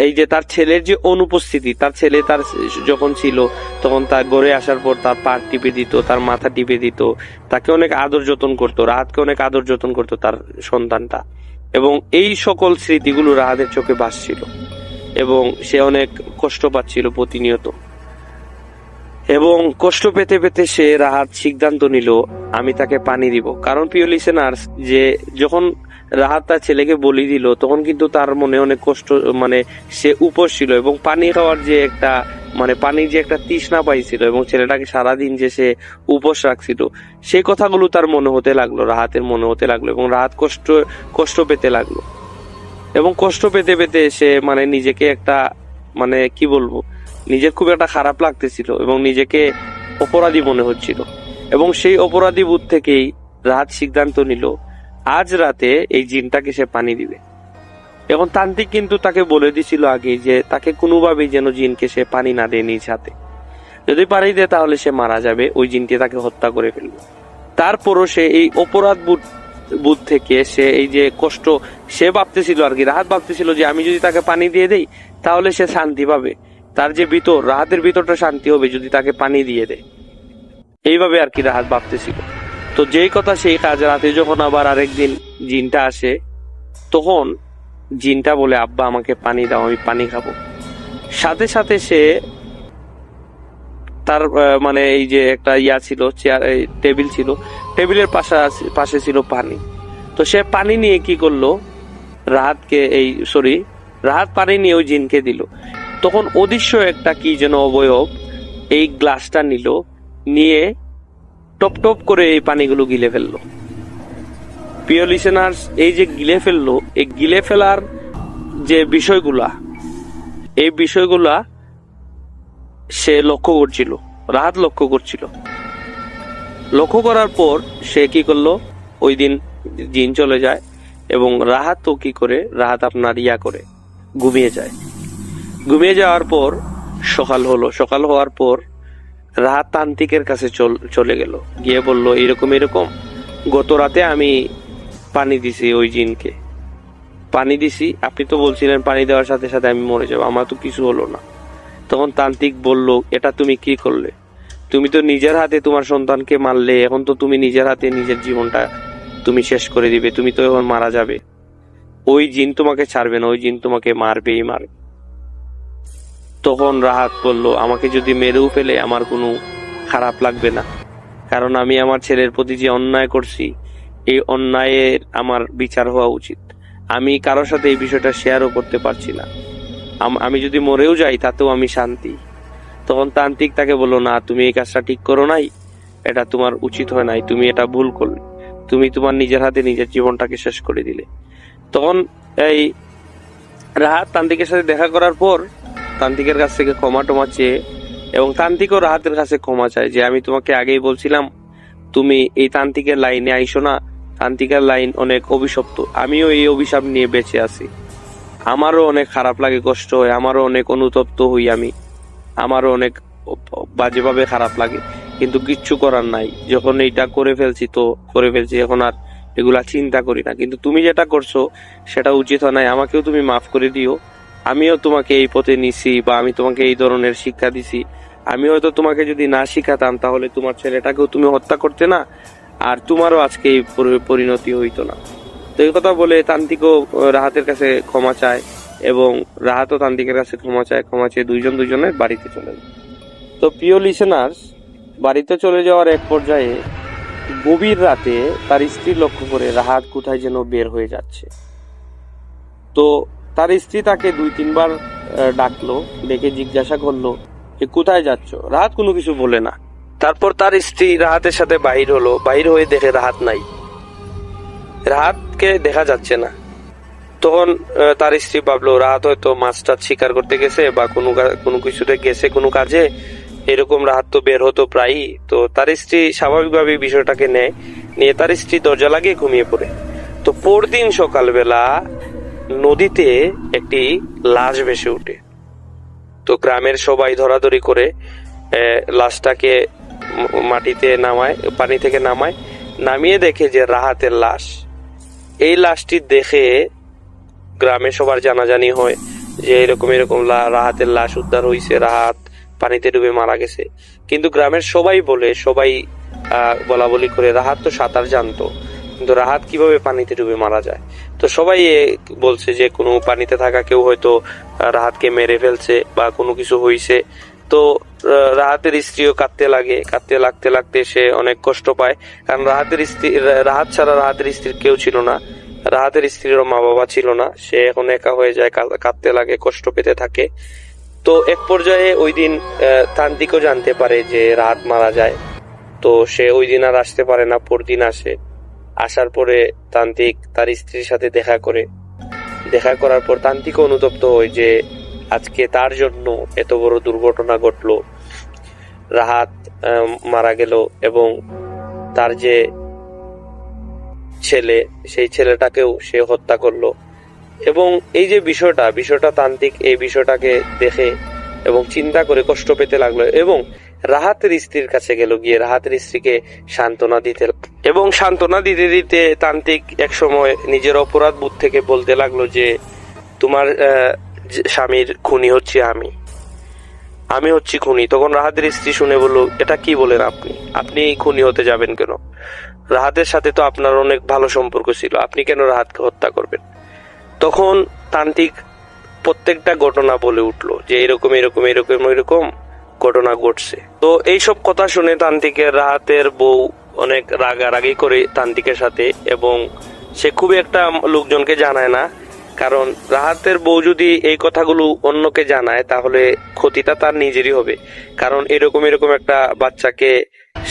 এই যে তার ছেলের যে অনুপস্থিতি, তার ছেলে তার যখন ছিল তখন তার ঘরে আসার পর তার পা টিপে দিত, তার মাথা টিপে দিত, তাকে অনেক আদর যত্ন করতো, রাহাতকে অনেক আদর যত্ন করতো তার সন্তানটা। এবং এই সকল স্মৃতিগুলো রাহাতের চোখে ভাসছিল এবং সে অনেক কষ্ট পাচ্ছিল প্রতিনিয়ত। এবং কষ্ট পেতে পেতে সে রাহাত সিদ্ধান্ত নিল আমি তাকে পানি দিব। কারণ প্রিয় লিসেনার্স, যে যখন রাহাত তার ছেলেকে বলি দিল, তখন কিন্তু তার মনে অনেক কষ্ট, সে উপোস ছিল এবং পানি খাওয়ার যে একটা পানির যে একটা তৃষ্ণা পাইছিল এবং ছেলেটাকে সারাদিন যে সে উপোস রাখছিল, সেই কথাগুলো তার মনে হতে লাগলো, রাহাতের মনে হতে লাগলো এবং রাহাত কষ্ট পেতে লাগলো। এবং কষ্ট পেতে পেতে সে নিজেকে একটা কি বলবো, নিজের খুব একটা খারাপ লাগতেছিল এবং নিজেকে অপরাধী মনে হচ্ছিল। এবং সেই অপরাধী বোধ থেকেই রাহাত সিদ্ধান্ত নিল আজ রাতে এই জিনটাকে সে পানি দিবে। এখন তান্ত্রিক কিন্তু তাকে বলে দিছিল আগে যে তাকে কোনোভাবেই যেন জিনকে সে পানি না দেয় নিজ হাতে, যদি পানি দেয় তাহলে সে মারা যাবে, ওই জিনটি তাকে হত্যা করে ফেলবে। তারপরও সে এই অপরাধ বোধ থেকে সে এই যে কষ্ট সে ভাবতেছিল আর কি, রাহাত ভাবতেছিল যে আমি যদি তাকে পানি দিয়ে দেই তাহলে সে শান্তি পাবে, তার যে ভিতর, রাহাতের ভিতরটা শান্তি হবে যদি তাকে পানি দিয়ে দেয়, এইভাবে আর কি রাহাত ভাবতেছিল। তো যেই কথা সেই কাজ, রাতে যখন আবার আরেকদিন জিনটা আসে, তখন জিনটা বলে আব্বা আমাকে পানি দাও, আমি পানি খাবো। সাথে সাথে সে তার মানে এই যে একটা ইয়া ছিল, চেয়ার টেবিল ছিল, টেবিলের পাশে ছিল পানি। তো সে পানি নিয়ে কি করলো, রাহাত পানি নিয়ে ওই জিনকে দিল। তখন অদৃশ্য একটা কি যেন অবয়ব এই গ্লাসটা নিয়ে টপ টপ করে এই পানিগুলো গিলে ফেললো। প্রিয় লিসেনার্স, এই যে গিলে ফেললো, এই গিলে ফেলার যে বিষয়গুলা সে লক্ষ্য করছিল, রাহাত লক্ষ্য করছিল। লক্ষ্য করার পর সে কি করলো, ওই দিন জিন চলে যায় এবং রাহাত তো কি করে, রাহাত আপনার ঘুমিয়ে যায়। ঘুমিয়ে যাওয়ার পর সকাল হলো। সকাল হওয়ার পর রাহাত তান্ত্রিকের কাছে চলে গেল, গিয়ে বলল এরকম গত রাতে আমি পানি দিছি, ওই জিনকে পানি দিছি, আপনি তো বলছিলেন পানি দেওয়ার সাথে সাথে আমি মরে যাবো, আমার তো কিছু হলো না। তখন তান্ত্রিক বলল, এটা তুমি কি করলে? তুমি তো নিজের হাতে তোমার সন্তানকে মারলে, এখন তো তুমি নিজের হাতে নিজের জীবনটা তুমি শেষ করে দিবে, তুমি তো এখন মারা যাবে, ওই জিন তোমাকে ছাড়বে না, ওই জিন তোমাকে মারবেই মারবে। তখন রাহাত বলল, আমাকে যদি মেরেও ফেলে আমার কোনো খারাপ লাগবে না, কারণ আমি আমার ছেলের প্রতি যে অন্যায় করছি, এই অন্যায়ের আমার বিচার হওয়া উচিত। আমি কারোর সাথে এই বিষয়টা শেয়ারও করতে পারছি না, আমি যদি মরেও যাই তাতেও আমি শান্তি। তখন তান্ত্রিক তাকে বললো, না তুমি এই কাজটা ঠিক করো নাই, এটা তোমার উচিত হয় নাই, তুমি এটা ভুল করলে, তুমি তোমার নিজের হাতে নিজের জীবনটাকে শেষ করে দিলে। তখন এই রাহাত তান্ত্রিকের সাথে দেখা করার পর তান্ত্রিকের কাছ থেকে ক্ষমা টমা চেয়ে, এবং তান্ত্রিকও রাহাতের কাছে ক্ষমা চায় যে আমি তোমাকে আগেই বলছিলাম তুমি এই তান্ত্রিকের লাইনে আইসো না, তান্ত্রিকের লাইন অনেক অভিশপ্ত, আমিও এই অভিশাপ নিয়ে বেঁচে আছি, আমারও অনেক খারাপ লাগে, কষ্ট হয়, আমারও অনেক অনুতপ্ত হই, আমারও অনেক বাজেভাবে খারাপ লাগে, কিন্তু কিচ্ছু করার নাই, যখন এইটা করে ফেলছি তো করে ফেলছি, এখন আর এগুলা চিন্তা করি না, কিন্তু তুমি যেটা করছো সেটা উচিত হয় নাই, আমাকেও তুমি মাফ করে দিও, আমিও তোমাকে এই পথে নিছি বা আমি তোমাকে এই ধরনের শিক্ষা দিছি, আমি হয়তো তোমাকে যদি না শিখাতাম তাহলে তোমার ছেলেটাকেও তুমি হত্যা করতে না, আর তোমারও আজকে এই পরিণতি হইতো না। তো এই কথা বলে তান্ত্রিকও রাহাতের কাছে ক্ষমা চায় এবং রাহাতও তান্ত্রিকের কাছে ক্ষমা চায়, ক্ষমা চেয়ে দুজনের বাড়িতে চলে যায়। তো প্রিয় লিসেনার্স, বাড়িতে চলে যাওয়ার এক পর্যায়ে গভীর রাতে তার স্ত্রী লক্ষ্য করে রাহাত কোথায় যেন বের হয়ে যাচ্ছে। তো তার স্ত্রী তাকে 2-3 বার ডাকলো, ডেকে জিজ্ঞাসা করলো যে কোথায় যাচ্ছ। রাহাত কোনো কিছু বলে না। তারপর তার স্ত্রী রাহাতের সাথে বাহির হয়ে দেখে রাহাত নাই, রাহাতকে দেখা যাচ্ছে না। তখন তার স্ত্রী ভাবলো রাহাত হয়তো মাছ টাছ শিকার করতে গেছে বা কোনো কিছুতে গেছে, কোনো কাজে, এরকম রাহাত তো বের হতো প্রায়ই। তো তার স্ত্রী স্বাভাবিকভাবে বিষয়টাকে নিয়ে তার স্ত্রী দরজা লাগিয়ে ঘুমিয়ে পড়ে। তো পরদিন সকালবেলা নদীতে একটি লাশ ভেসে ওঠে। তো গ্রামের সবাই ধরাধরি করে লাশটাকে মাটিতে নামায়, পানি থেকে নামিয়ে দেখে যে রাহাতের লাশ। এই লাশটি দেখে গ্রামে সবার জানাজানি হয় যে এরকম রাহাতের লাশ উদ্ধার হয়েছে, রাহাত পানিতে ডুবে মারা গেছে। কিন্তু গ্রামের সবাই বলা বলি করে রাহাত তো সাঁতার জানতো, কিন্তু রাহাত কিভাবে পানিতে ডুবে মারা যায়। তো সবাই বলছে যে কোনো পানিতে থাকা কেউ হয়তো রাহাতকে মেরে ফেলছে বা কোনো কিছু হয়েছে। তো রাহাতের স্ত্রীও কাঁদতে লাগতে সে অনেক কষ্ট পায়, কারণ রাহাত ছাড়া রাহাতের স্ত্রীর কেউ ছিল না, রাহাতের স্ত্রীরও মা বাবা ছিল না, সে এখন একা হয়ে যায়, কাঁদতে লাগে, কষ্ট পেতে থাকে। তো এক পর্যায়ে ওই দিন তান্ত্রিকও জানতে পারে যে রাহাত মারা যায়। তো সে ওই দিন আর আসতে পারে না, পরদিন আসে। আসার পরে তান্ত্রিক তার স্ত্রীর সাথে দেখা করার পর তান্ত্রিকও অনুতপ্ত হয় যে আজকে তার জন্য এত বড় দুর্ঘটনা ঘটলো, রাহাত মারা গেল এবং তার যে ছেলে, সেই ছেলেটাকেও সে হত্যা করলো। এবং এই যে বিষয়টা তান্ত্রিক এই বিষয়টাকে দেখে এবং চিন্তা করে কষ্ট পেতে লাগলো এবং রাহাতের স্ত্রীর কাছে গেল, গিয়ে রাহাতের স্ত্রীকে সান্ত্বনা দিতে দিতে তান্ত্রিক এক সময় নিজের অপরাধ বোধ থেকে বলতে লাগলো যে তোমার স্বামীর খুনি হচ্ছে আমি হচ্ছি খুনি। তখন রাহাতের স্ত্রী শুনে বলল, এটা কি বলেন আপনি খুনি হতে যাবেন কেন? রাহাতের সাথে তো আপনার অনেক ভালো সম্পর্ক ছিল, আপনি কেন রাহাতকে হত্যা করবেন? তখন তান্ত্রিক প্রত্যেকটা ঘটনা বলে উঠলো যে এরকম ঘটনা ঘটছে। তো এইসব কথা শুনে তান্ত্রিকের রাহাতের বউ অনেক রাগারাগি করে তান্ত্রিকের সাথে, এবং সে খুবই একটা লোকজনকে জানায় না, কারণ রাহাতের বউ যদি এই কথাগুলো অন্যকে জানায় তাহলে ক্ষতিটা তার নিজেরই হবে। কারণ এরকম একটা বাচ্চাকে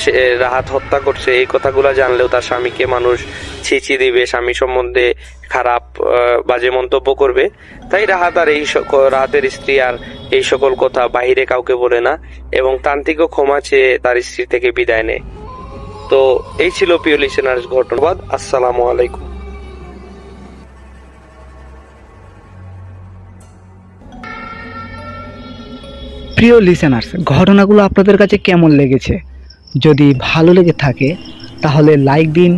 সে রাহাত হত্যা করছে, এই কথাগুলো জানলেও তার স্বামীকে মানুষ ছিচি দিবে, স্বামী সম্বন্ধে খারাপ বাজে মন্তব্য করবে। তাই রাহাতের স্ত্রী আর এই সকল কথা বাহিরে কাউকে বলে না, এবং তান্ত্রিকও ক্ষমা চেয়ে তার স্ত্রী থেকে বিদায় নেয়। তো এই ছিল প্রিয় লিসেনার্স ঘটনা। আসসালামু আলাইকুম। প্রিয় লিসেনার্স, ঘটনাগুলো আপনাদের কাছে কেমন লেগেছে? যদি ভালো লেগে থাকে তাহলে লাইক দিন,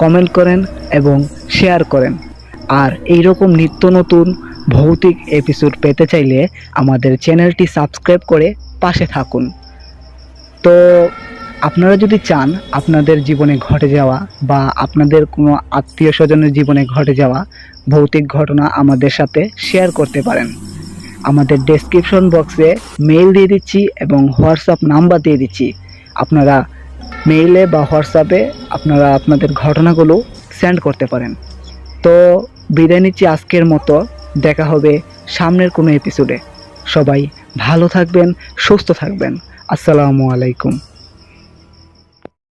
কমেন্ট করেন এবং শেয়ার করেন। আর এইরকম নিত্য নতুন ভৌতিক এপিসোড পেতে চাইলে আমাদের চ্যানেলটি সাবস্ক্রাইব করে পাশে থাকুন। তো আপনারা যদি চান আপনাদের জীবনে ঘটে যাওয়া বা আপনাদের কোনো আত্মীয় স্বজনের জীবনে ঘটে যাওয়া ভৌতিক ঘটনা আমাদের সাথে শেয়ার করতে পারেন। আমাদের ডেসক্রিপশন বক্সে মেইল দিয়ে দিচ্ছি এবং হোয়াটসঅ্যাপ নাম্বার দিয়ে দিচ্ছি। আপনারা মেইলে বা হোয়াটসঅ্যাপে আপনারা আপনাদের ঘটনাগুলো সেন্ড করতে পারেন। তো বিদায় নিচ্ছি আজকের মতো, দেখা হবে সামনের কোনো এপিসোডে। সবাই ভালো থাকবেন, সুস্থ থাকবেন। আসসালামু আলাইকুম।